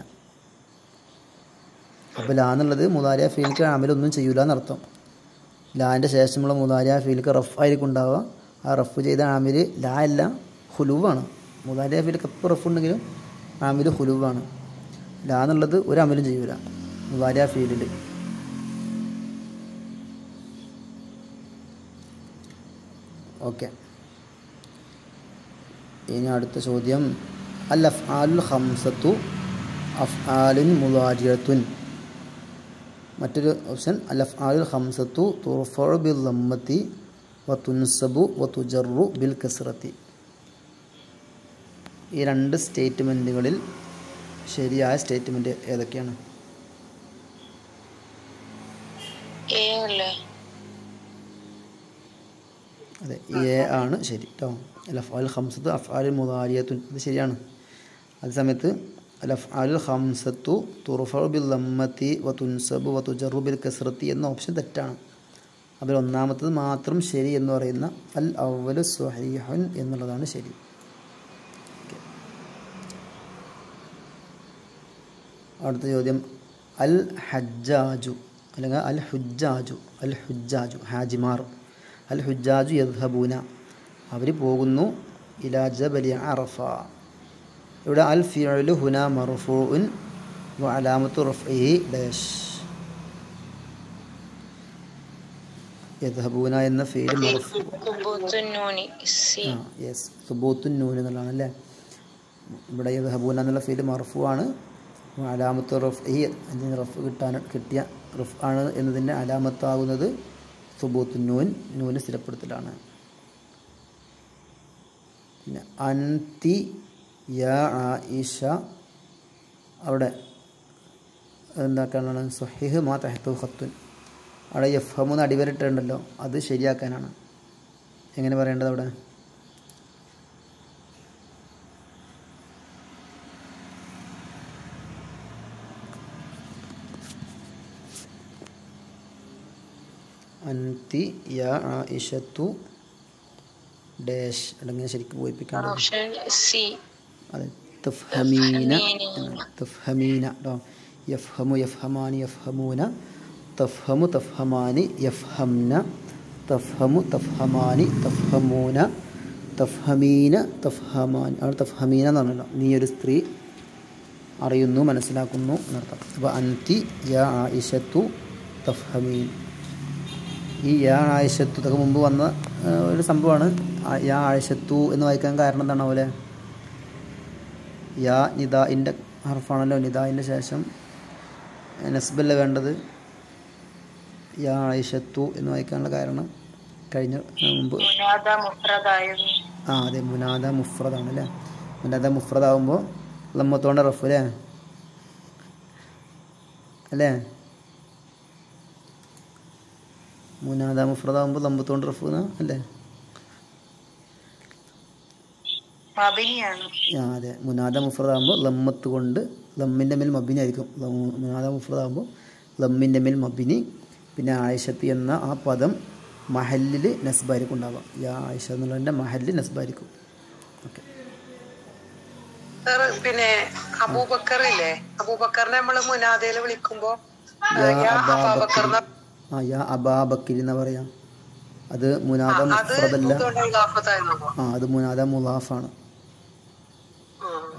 അപ്പോൾ ലാ എന്നുള്ളത് മുദാരിയ ഫീൽക്ക് അമലൊന്നും ചെയ്യൂല എന്നർത്ഥം. ലാൻ്റെ ശേഷമുള്ള മുദാരിയ ഫീൽക്ക് റഫ് ആയിരിക്കും ഉണ്ടാവുക. ആ റഫ് ചെയ്ത ആമിൽ ലാ അല്ല ഹുലുവാണ്. മുദാരിയ ഫീൽക്ക് എപ്പോൾ റഫ് ഉണ്ടെങ്കിലും ആമിൽ ഹുലുവാണ്. ലാ എന്നുള്ളത് ഒരു അമലും ചെയ്യൂല മുദാരിയ ഫീലിൽ. ഓക്കെ, ഇനി അടുത്ത ചോദ്യം. അൽ അഫ്ആലുൽ ഖംസത്തു അഫ്ആലുൻ മുദാരിഅത്തുൻ. മറ്റൊരു ഓപ്ഷൻ അൽ അഫ്ആലുൽ ഖംസത്തു തുർഫഉ ബിൽ ദമ്മത്തി വ തുൻസബു വ തുജറു ബിൽ കസ്റത്തി. ഈ രണ്ട് സ്റ്റേറ്റ്മെൻറ്റുകളിൽ ശരിയായ സ്റ്റേറ്റ്മെൻറ്റ് ഏതൊക്കെയാണ്? എ അല്ലേ? അതെ, എ ആണ് ശരി കേട്ടോ. അൽ അഫ്ആലുൽ ഖംസത്തു അഫ്ആലുൽ മുദാരിഅത്തുൻ ഇത് ശരിയാണ്. അതേസമയത്ത് അൽ അഫ്ആലുൽ ഖംസത്തു തുർഫഉ ബിൽ ദമ്മത്തി വ തുൻസബു വ തുജറു ബിൽ കസ്റത്തി എന്ന ഓപ്ഷൻ തെറ്റാണ്. അതിൽ ഒന്നാമത്തത് മാത്രം ശരി എന്ന് പറയുന്ന അൽ അവ്വലു സ്വഹീഹുൻ എന്നുള്ളതാണ് ശരി. അടുത്ത ചോദ്യം. അൽ ഹജ്ജാജു അല്ലെങ്കിൽ അൽ ഹുജ്ജാജു ഹാജിമാർ. അൽ ഹുജ്ജാജു യദ്ഹബൂന അവർ പോകുന്നു ഇലാ ജബലി അറഫ. ഇവിടെ അൽ ഫിഅലു ഹുന മർഫൂഉൻ വ അലാമത്തു റഫ്ഇഹി ഡാഷ്. യദ്ഹബൂന എന്ന ഫീൽ മർഫൂ. യെസ്, സുബൂത്തുൻ നൂൻ എന്നുള്ളതാണ് അല്ലേ. ഇവിടെ യദ്ഹബൂന എന്നുള്ള ഫീൽ മർഫൂ ആണ്. അലാമത്ത് റഫ്ഇഹി അതിന് റഫ് കിട്ടിയ റഫ് ആണ് എന്നതിൻ്റെ അലാമത്താകുന്നത് സുബൂത്തുൻ നൂന് സ്ഥിരപ്പെടുത്തലാണ്. പിന്നെ അൻതി യാ ആയിഷ അവിടെ എന്താക്കാനാണ്? സ്വഹീഹ് മാ തഹ്തു ഖത്തുൻ. അവിടെ യഫ്ഹമൂന്ന് അടിവരട്ടുണ്ടല്ലോ, അത് ശരിയാക്കാനാണ്. എങ്ങനെ പറയേണ്ടത് അവിടെ? അൻതി യാ ആയിഷത്തു ഡാഷ് അല്ലെങ്കിൽ ശരിക്കും പോയിപ്പിക്കാണ്ട്. Option C. അതെ, തഫ്ഹമീന തഫ്ഹമീന കേട്ടോ. യഫ്ഹമു യഫ്ഹമാനി യഫ്ഹമൂന, തഫ്ഹമു തഫ്ഹമാനി യഫ്ഹംന, തഫ്ഹമു തഫ്ഹമാനി തഫ്ഹമൂന, തഫ്ഹമീന തഫ്ഹമാനി. അവിടെ തഫ്ഹമീന എന്ന് പറഞ്ഞല്ലോ, നീ ഒരു സ്ത്രീ അറിയുന്നു മനസ്സിലാക്കുന്നു എന്നർത്ഥം. അപ്പോൾ അൻതി യാ ആയിഷത്തു തഫ്ഹമീൻ. ഈ യാ ആയിഷത്തു ഇതൊക്കെ മുമ്പ് വന്ന ഒരു സംഭവമാണ്. യാ ആയിഷത്തു എന്ന് വായിക്കാൻ കാരണം എന്താണ് പോലെ? യാ നിദാഇൻ്റെ ഹർഫാണല്ലോ. നിദാഇൻ്റെ ശേഷം നസ്ബല്ല വേണ്ടത്. യാ ആയിഷത്തു എന്ന് വായിക്കാനുള്ള കാരണം കഴിഞ്ഞ മുമ്പ് അതെ മുനാദ മുഫ്രദാണ് അല്ലേ. മുനാദ മുഫ്രദാകുമ്പോൾ ലമ്മത്തോണ്ട റഫ് അല്ലേ. മുനാദ മുഫ്രദാകുമ്പോൾ ലമ്പത്തോണ്ട് റഫ് അല്ലേ. അതെ, മുനാദ മുഫ്രദാകുമ്പോൾ ലമ്മത്ത് കൊണ്ട് ലമ്മിൻ്റെ മേൽ മബിനി ആയിരിക്കും. മുനാദ മുഫ്രദാകുമ്പോൾ ലമ്മിൻ്റെ മേൽ മബിനി. പിന്നെ ആയിഷത്ത് എന്ന ആ പദം മഹല്ലിൽ നസ്ബായിരിക്കും ഉണ്ടാവാം. യാ ആയിഷ എന്നുള്ളതിൻ്റെ മഹല്ലിൽ നസ്ബായിരിക്കും. ഓക്കെ. പിന്നെ അബൂബക്കറില്ലേ, അബൂബക്കറിനെ നമ്മള് മുനാദയിൽ വിളിക്കുമ്പോ യാ അബാബക്കരി എന്നാ പറയാ. അത് മുനാദ മുഫ്രദല്ല, അത് മുനാദ മുലാഫാണ്.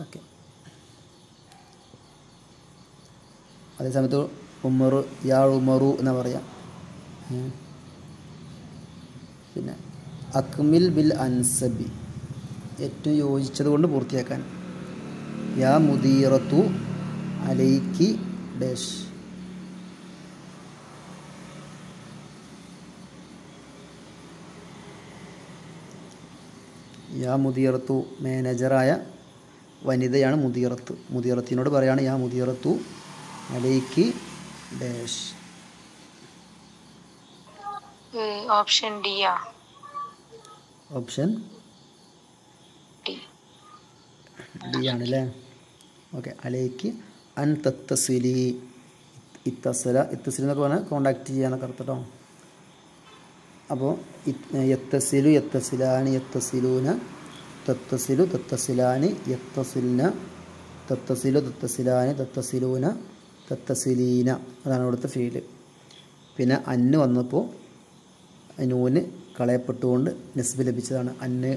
ഓക്കെ. അതേസമയത്ത് ഉമറു യാ ഉമറു എന്നാ പറയാം. പിന്നെ അക്മിൽ ബിൽ അൻസബി ഏറ്റവും യോജിച്ചത് കൊണ്ട് പൂർത്തിയാക്കാൻ. യാ മുദീറത്തു അലൈക്കി ഡാഷ്. യാ മുദീറത്തു മാനേജറായ വനിതയാണ് മുദീറത്ത്. മുദീറത്തിനോട് പറയാണ് യാ മുദീറത്തു അലൈക്കി ഡാഷ്. ഓപ്ഷൻ ഡിയാ. Option D. ഡി ആണല്ലേ. ഓക്കെ. അലൈക്ക് അൻ തത്തസിലി. ഇത്തസല എന്നൊക്കെ പറഞ്ഞാൽ കോണ്ടാക്ട് ചെയ്യാനൊക്കെ അർത്ഥം കേട്ടോ. അപ്പോൾ യത്തസിലു യത്തസിലാനി യത്തസിലൂന, തത്തസിലു തത്തസിലാനി യത്തസിൽന, തത്തസിലു തത്തസിലാനി തത്തസിലൂന, തത്തസിലീന. അതാണ് ഇവിടുത്തെ ഫീല്. പിന്നെ അന്ന് വന്നപ്പോൾ നൂന് കളയപ്പെട്ടുകൊണ്ട് നെസ്ബ് ലഭിച്ചതാണ്. അന്ന്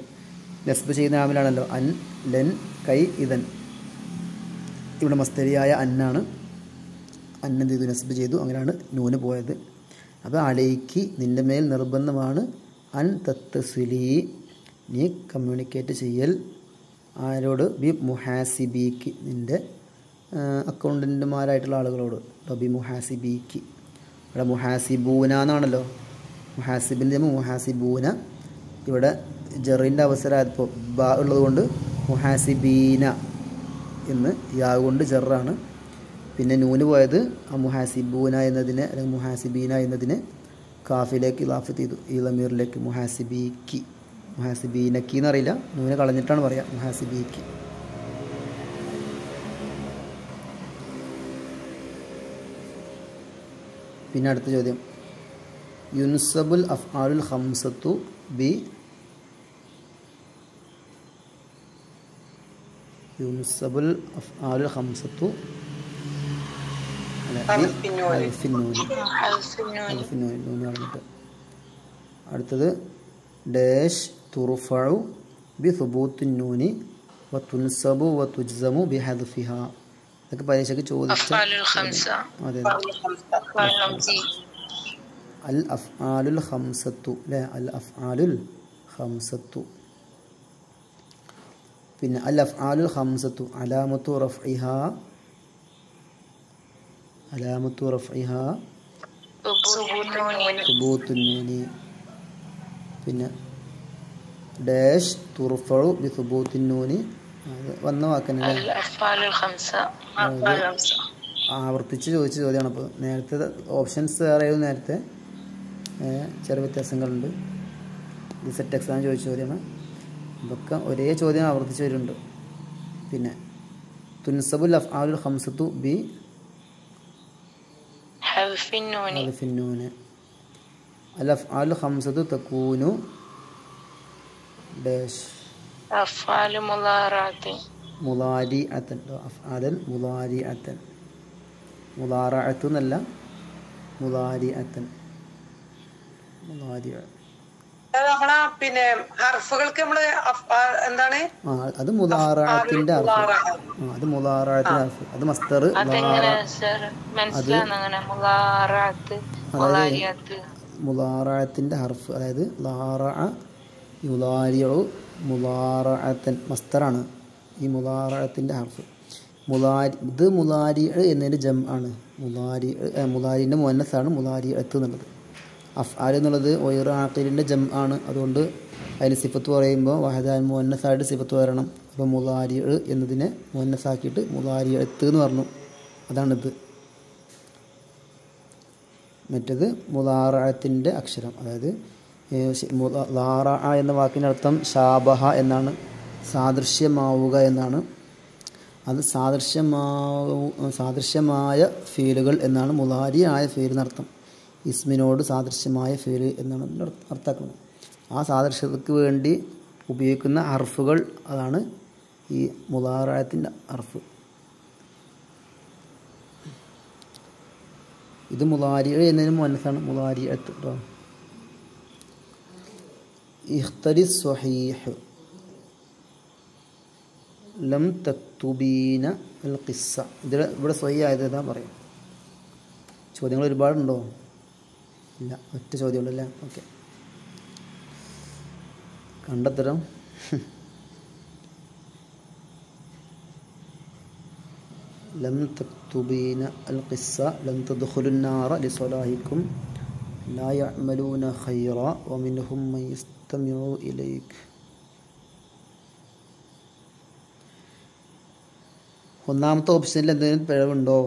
നെസ്ബ് ചെയ്യുന്ന ആമിലാണല്ലോ. അൻ, ലൻ, കൈ, ഇതൻ. ഇവിടെ മസ്തരിയായ അന്നാണ്. അന്നെന്ത് ചെയ്തു? നെസ്ബ് ചെയ്തു. അങ്ങനെയാണ് നൂന് പോയത്. അപ്പോൾ അലൈക്ക് നിൻ്റെ മേൽ നിർബന്ധമാണ് അൻ തത്തസിലി നീ കമ്മ്യൂണിക്കേറ്റ് ചെയ്യൽ. ആരോട്? ബി മുഹാസിബീക്ക് നിൻ്റെ അക്കൗണ്ടൻറ്റുമാരായിട്ടുള്ള ആളുകളോട്. ബി മുഹാസിബീക്ക്. ഇവിടെ മുഹാസിബൂന എന്നാണല്ലോ. മുഹാസിബിൻ്റെ മുഹാസിബൂന. ഇവിടെ ജറിൻ്റെ അവസരമായപ്പോൾ ബ ഉള്ളത് കൊണ്ട് മുഹാസിബീന എന്ന് യാ കൊണ്ട് ജറാണ്. പിന്നെ നൂന് പോയത് ആ മുഹാസിബൂന എന്നതിനെ അല്ലെങ്കിൽ മുഹാസിബീന എന്നതിനെ കാഫിലേക്ക് ഇലാഫത്ത് ചെയ്തു. ഈ ലമീറിലേക്ക് മുഹാസിബീക്ക്. മുഹാസിബീനക്കി എന്നറിയില്ല, നൂന് കളഞ്ഞിട്ടാണ് പറയുക മുഹാസിബീക്ക്. പിന്നെ അടുത്ത ചോദ്യം, യുൻസബുൽ അഫ്ആലുൽ ഖംസത്തു ബി. യുൻസബുൽ അഫ്ആലുൽ ഖംസത്തു അടുത്തത് ഡാഷ് തുർഫഉ ബി സുബൂത്തിൻ നൂനി വ തുൻസബു വ തുജ്സമു ബി ഹദ്ഫിഹ. ഇതൊക്കെ പരീക്ഷയ്ക്ക് ചോദിച്ച അതെ അൽ അഫ്ആലുൽ ഖംസത്തു അല്ലേ. അൽ അഫ്ആലുൽ ഖംസത്തു. പിന്നെ അൽ അഫ്ആലുൽ ഖംസത്തു അലാമത്തു റഫ്ഇഹാ. അലാമത്തു റഫ്ഇഹാ സുബൂത്തുൻ നൂനി. പിന്നെ ഡാഷ് തുർഫഉ ബി സുബൂത്തിൻ നൂനി. വന്ന വാക്കന്നെ ആവർത്തിച്ച് ചോദിച്ച ചോദ്യമാണ്. അപ്പോൾ നേരത്തെ ഓപ്ഷൻസ് വേറെയായിരുന്നു. നേരത്തെ ചെറിയ വ്യത്യാസങ്ങളുണ്ട്. ഇത് സെറ്റ് എക്സാം ചോദിച്ച ചോദ്യമാണ്. ഇതൊക്കെ ഒരേ ചോദ്യം ആവർത്തിച്ച് വരുന്നുണ്ട്. പിന്നെ തുൻസബുൽ അഫ്ആലുൽ ഖംസത്തു ബി ഹദ്ഫിന്നൂന്. അൽ അഫ്ആലുൽ ഖംസത്തു തകൂനു ഡാഷ് അഫ്ആലു മുളാറഅത്തിൻ. മുളാരിഅത്തൻ. അഫ്ആലൽ മുളാരിഅത്തൻ. മുളാറഅത്തു എന്നല്ല, മുളാരിഅത്തൻ. മുളാരിഅ. നമ്മളെ പിന്നെ ഹർഫുകൾക്ക് നമ്മള് എന്താണ്? അത് മുളാറഅത്തിന്റെ ഹർഫ്. അത് മുളാറഅത്തിന്റെ ഹർഫ്. അത് മസ്ദർ. മുളാറഅത്തിന്റെ ഹർഫ് അതായത് ലാറഅ യുളാരിഉ മുളാറഅത്തൻ മസ്ദറാണ് ഈ മുളാറഅത്തിന്റെ ഹർഫ്. ഇത് മുളാരിഅ എന്നതിന്റെ ജം ആണ്. മുളാരിന്റെ മുഅന്നസാണ് മുളാരിഅത്ത് എന്നുള്ളത്. അഫ്ആൽ എന്നുള്ളത് ഗൈറു ആഖിലിൻ്റെ ജം ആണ്. അതുകൊണ്ട് അതിന് സിഫത്ത് പറയുമ്പോൾ വഹദാൻ മുഅന്നസായിട്ട് സിഫത്ത് വരണം. അപ്പോൾ മുളാരി എന്നതിനെ മുഅന്നസാക്കിയിട്ട് മുളാരിഅത്ത് എന്ന് പറഞ്ഞു. അതാണിത്. മറ്റേത് മുളാറഅത്തിൻ്റെ അക്ഷരം. അതായത് ലാറഅ എന്ന വാക്കിൻ്റെ അർത്ഥം ഷാബഹ എന്നാണ്, സാദൃശ്യമാവുക എന്നാണ്. അത് സാദൃശ്യമായ ഫീലുകൾ എന്നാണ് മുളാരി ആയ ഫീലിനർത്ഥം. ഇസ്മിനോട് സാദൃശ്യമായ ഫീല് എന്നാണ് അർത്ഥമാക്കുന്നത്. ആ സാദൃശ്യതയ്ക്ക് വേണ്ടി ഉപയോഗിക്കുന്ന ഹർഫുകൾ അതാണ് ഈ മുളാറഅത്തിൻ്റെ ഹർഫ്. ഇത് മുളാരി എന്നതിന് മുഅന്നസാണ് മുളാരിഅത്ത് കേട്ടോ. ഇഖ്തരി സ്വഹീഹ് ലം തക്തുബീന അൽ ഖിസ്സ. ഇവിടെ സ്വഹീഹ് ആയത് ഏതാ പറയാം. ചോദ്യങ്ങൾ ഒരുപാടുണ്ടോ? ഇല്ല, ഒറ്റ ചോദ്യമുള്ളല്ലേ. ഓക്കെ, കണ്ടെത്തരം ലം തക്തുബീന അൽ ഖിസ്സ ലം തദ്ഖുലുൻ നാറ ലിസ്വലാഹിക്കും ലാ യഅമലൂന ഖൈറ വമിൻഹും മൻ യസ്തമിഉ ഇലൈക. ഒന്നാമത്തെ ഓപ്ഷനിൽ എന്തെങ്കിലും പിഴവുണ്ടോ?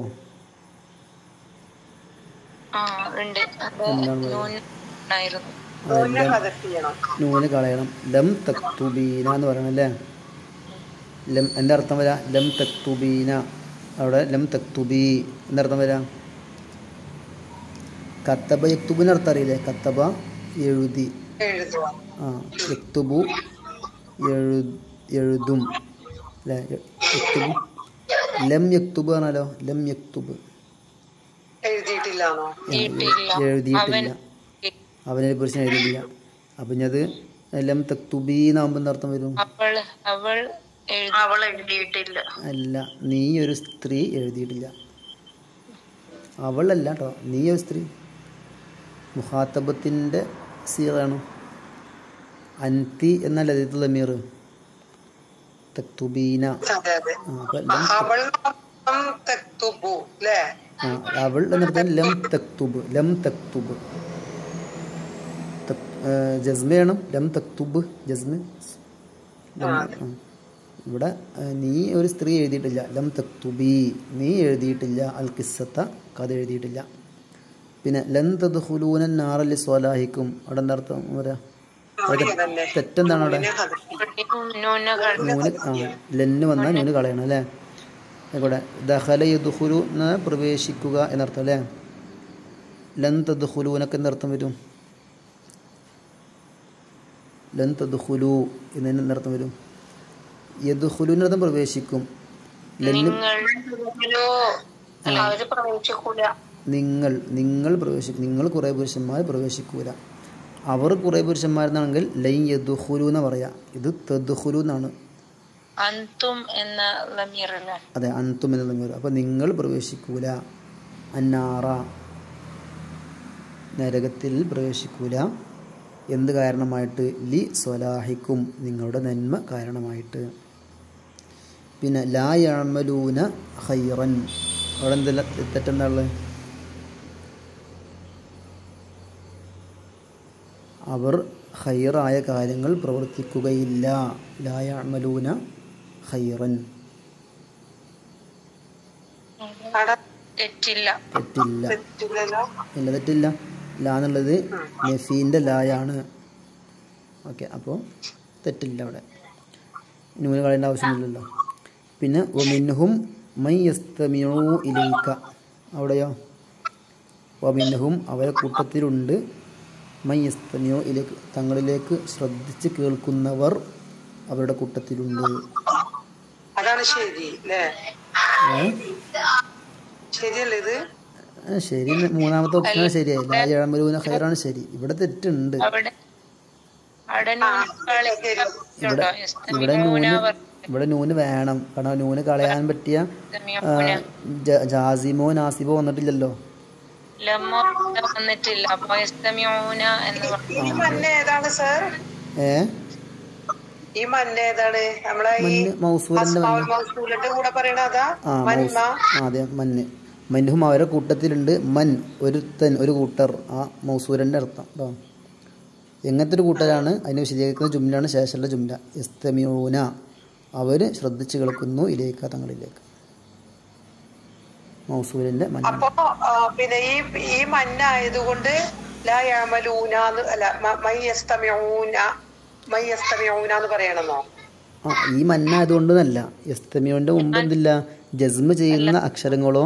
ഉണ്ട്. അത് എന്താണ് നൂനായിരുന്നു. നൂന് കളയണം. ലം തക്തുബീന എന്ന് പറയണം അല്ലേ? ലം എൻ്റെ അർത്ഥം വരാം ലം തക്തുബീന. അവിടെ ലം തക്തുബി എന്നർത്ഥം വരാം. കത്തബ യക്തുബിന് അർത്ഥം അറിയില്ലേ? കത്തബ എഴുതി. യക്തുബു എഴുതും അല്ലേ? യക്തുബു. ലം യക്തുബ് ആണല്ലോ. ലം യക്തുബ് എഴുതിയിട്ടില്ല. അവനെ പുരുഷൻ എഴുതിയില്ല. അപ്പം ഇനി അത് ലം തക്തുബി എന്നാകുമ്പോൾ എന്നർത്ഥം വരും? അല്ല, നീ ഒരു സ്ത്രീ എഴുതിയിട്ടില്ല. അവളല്ല കേട്ടോ, നീ ഒരു സ്ത്രീ. മുഖാത്തബത്തിൻ്റെ സീറാണ്. അൻതി എന്നല്ല ഇതിൽ അമീർ. തക്തുബീന. അവൾ എന്നർത്ഥം ലം തക്തുബ്. ലം തക്തുബ് ജസ്മയാണ്. ലം തക്തുബ് ജസ്മ. ഇവിടെ നീ ഒരു സ്ത്രീ എഴുതിയിട്ടില്ല. ലം തക്തുബി നീ എഴുതിയിട്ടില്ല. അൽ ഖിസ്സത്ത കഥ എഴുതിയിട്ടില്ല. പിന്നെ ലൻ തദ്ഖുലൂന നാറ ലിസ്വലാഹിക്കും അവിടെ എന്താ അർത്ഥം പറയാ? തെറ്റെന്താണ് അവിടെ? നൂന് ലന്ന് വന്നാൽ നൂന് കളയണം അല്ലേ? ഇവിടെ ദഖല യദ്ഖുലു പ്രവേശിക്കുക എന്നർത്ഥം അല്ലേ? ലൻ തദ്ഖുലൂനൊക്കെ എന്നർത്ഥം വരും? ലൻ തദ്ഖുലു എന്നതിന് എന്നർത്ഥം വരും? യദ്ഖുലുനർത്ഥം പ്രവേശിക്കും. നിങ്ങൾ പ്രവേശിക്കും. നിങ്ങൾ കുറേ പുരുഷന്മാർ പ്രവേശിക്കൂല. അവർ കുറേ പുരുഷന്മാരെന്നാണെങ്കിൽ ലൈൻ യദ്ഖുലു എന്ന് പറയാം. ഇത് തദ്ഖുലു എന്നാണ്. അതെ, അന്തും എന്ന ലമീർ. അപ്പം നിങ്ങൾ പ്രവേശിക്കൂല. അന്നാറ നരകത്തിൽ പ്രവേശിക്കൂല. എന്ത് കാരണമായിട്ട്? ലി സ്വലാഹിക്കും നിങ്ങളുടെ നന്മ കാരണമായിട്ട്. പിന്നെ ലാ യഅമലൂന ഖൈറൻ അവിടെ എന്തെല്ലാം തെറ്റെന്താണുള്ളത്? അവർ ഖൈറായ കാര്യങ്ങൾ പ്രവർത്തിക്കുകയില്ല. ലാ യഅമലൂന ഖൈറൻ. തെറ്റില്ല. ഇല്ല, തെറ്റില്ല. ലാ എന്നുള്ളത് നഫീൻ്റെ ലായാണ്. ഓക്കെ, അപ്പോൾ തെറ്റില്ല. അവിടെ നൂന് കളയേണ്ട ആവശ്യമില്ലല്ലോ. പിന്നെ വമിൻഹും മൻ യസ്തമിഉ ഇലൈക അവിടെയോ? വമിൻഹും അവരെ കൂട്ടത്തിലുണ്ട്. മൻ യസ്തമിഉ ഇലൈക തങ്ങളിലേക്ക് ശ്രദ്ധിച്ച് കേൾക്കുന്നവർ അവരുടെ കൂട്ടത്തിലുണ്ട്. അതാണ് ശരി അല്ലേ? ശരിയല്ലേ ഇത്? ശരി. മൂന്നാമത്തെ ഓപ്ഷനാണ് ശരിയായി. ലാ യഅമലൂന ഖൈറാണ് ശരി. ഇവിടെ തെറ്റുണ്ട്. ഇവിടെ നൂന് വേണം. കാരണം നൂന് കളയാൻ പറ്റിയ ജാസിമോ നാസിബോ വന്നിട്ടില്ലല്ലോ. അതെ, മന്ന്. മൻഹും അവരെ കൂട്ടത്തിലുണ്ട്. മൻ ഒരുത്തൻ, ഒരു കൂട്ടർ. ആ മൗസൂലിൻ്റെ അർത്ഥം കേട്ടോ. എങ്ങനത്തെ ഒരു കൂട്ടരാണ് അതിനെ വിശദീകരിക്കുന്ന ജുംലാണ് ശേഷമുള്ള ജുംല. യസ്തമിഊന അവർ ശ്രദ്ധിച്ച് കേൾക്കുന്നു. ഇലേക്ക തങ്ങളിലേക്ക്. മൗസൂലിന്റെ മൻ. അപ്പോ പിന്നെ ഈ മന്നായതുകൊണ്ട് ലാ യഅമലൂന അല്ല മൻ യസ്തമിഊന എന്ന് പറയണമെന്നോ? ഈ മന്നായതുകൊണ്ടല്ല. യസ്തമിഊന്റെ മുമ്പ് എന്തില്ല? ജസ്മ ചെയ്യുന്ന അക്ഷരങ്ങളോ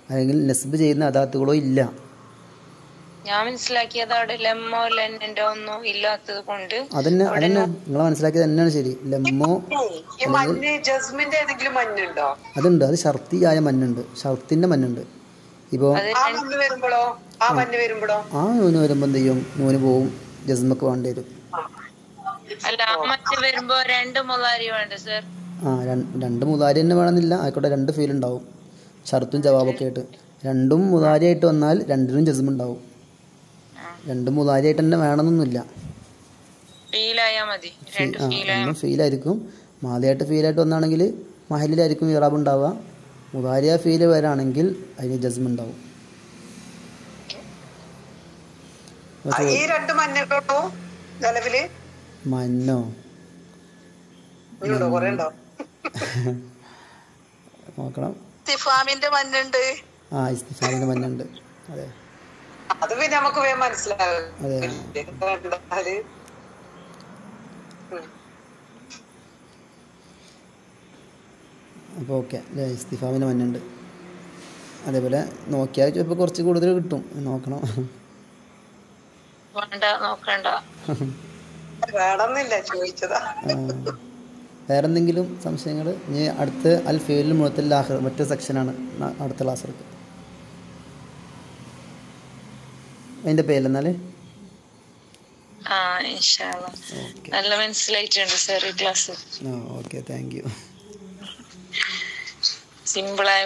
അല്ലെങ്കിൽ നസ്ബ് ചെയ്യുന്ന അദാത്തുകളോ ഇല്ല. ഞാൻ മനസ്സിലാക്കിയത് അവിടെ ലമ്മോ ലെന്നോ ഒന്നും ഇല്ലാത്തത് കൊണ്ട് അതന്നെ നിങ്ങൾ മനസ്സിലാക്കിയത് തന്നെയാണ് ശരി. ലമ്മോ അതുണ്ട്. അത് ഷർത്തിയായ മന്നുണ്ട്. ഷർത്തിന്റെ മന്നുണ്ട്. ഇപ്പോ ആ നൂന് വരുമ്പോ എന്ത് ചെയ്യും? നൂന് പോവും. ജസ്മക്ക് വേണ്ടി വരും. രണ്ട് മുതാരി തന്നെ വേണമെന്നില്ല. ആയിക്കോട്ടെ, രണ്ട് ഫീൽ ഉണ്ടാവും. ഷർത്തും ജവാബൊക്കെ ആയിട്ട്. രണ്ടും മുതാരിയായിട്ട് വന്നാൽ രണ്ടിനും ജസ്മ ഉണ്ടാവും. രണ്ടും മുതാരിയായിട്ട് തന്നെ വേണമെന്നൊന്നുമില്ല. ഫീലായിരിക്കും. മാതിയായിട്ട് ഫീലായിട്ട് വന്നാണെങ്കിൽ മഹലിലായിരിക്കും ഇറാബ് ഉണ്ടാവുക. മുദാരിയ ഫീല് വരാണെങ്കിൽ അതിന് ജസ്മ ഉണ്ടാവും. ഈ രണ്ട് മഞ്ഞുള്ളൂ നിലവില്. മന്നോ ഉണ്ടോ? കൊറേ ഉണ്ടോ? നോക്കണം. ഇസ്തിഫാമിന്റെ മഞ്ഞുണ്ട്. ഇസ്തിഫാമിന്റെ മഞ്ഞുണ്ട്. അതെ, അത് പിന്നെ നമുക്ക് വേഗം മനസ്സിലാവും. അതെ. അപ്പോൾ ഓക്കെ അല്ലേ, ഇസ്തിഫാമിൻ്റെ മഞ്ഞുണ്ട്. അതേപോലെ നോക്കിയാൽ ചിലപ്പോൾ കുറച്ച് കൂടുതൽ കിട്ടും, നോക്കണം. വേണ്ട, നോക്കണ്ട. വേണമെന്നില്ല, ചോദിച്ചതാ. വേറെന്തെങ്കിലും സംശയങ്ങൾ? ഇനി അടുത്ത് അൽ ഫീൽ മുഅത്തൽ ആഖിർ മറ്റേ സെക്ഷനാണ് അടുത്ത ക്ലാസ് എടുക്കുക. അതിൻ്റെ പേരെന്നാൽ ഇൻഷാ അല്ലാഹ്. നല്ല മനസ്സിലായിട്ടുണ്ട് സാർ ഈ ക്ലാസ്. Okay, thank you. സിമ്പിളായ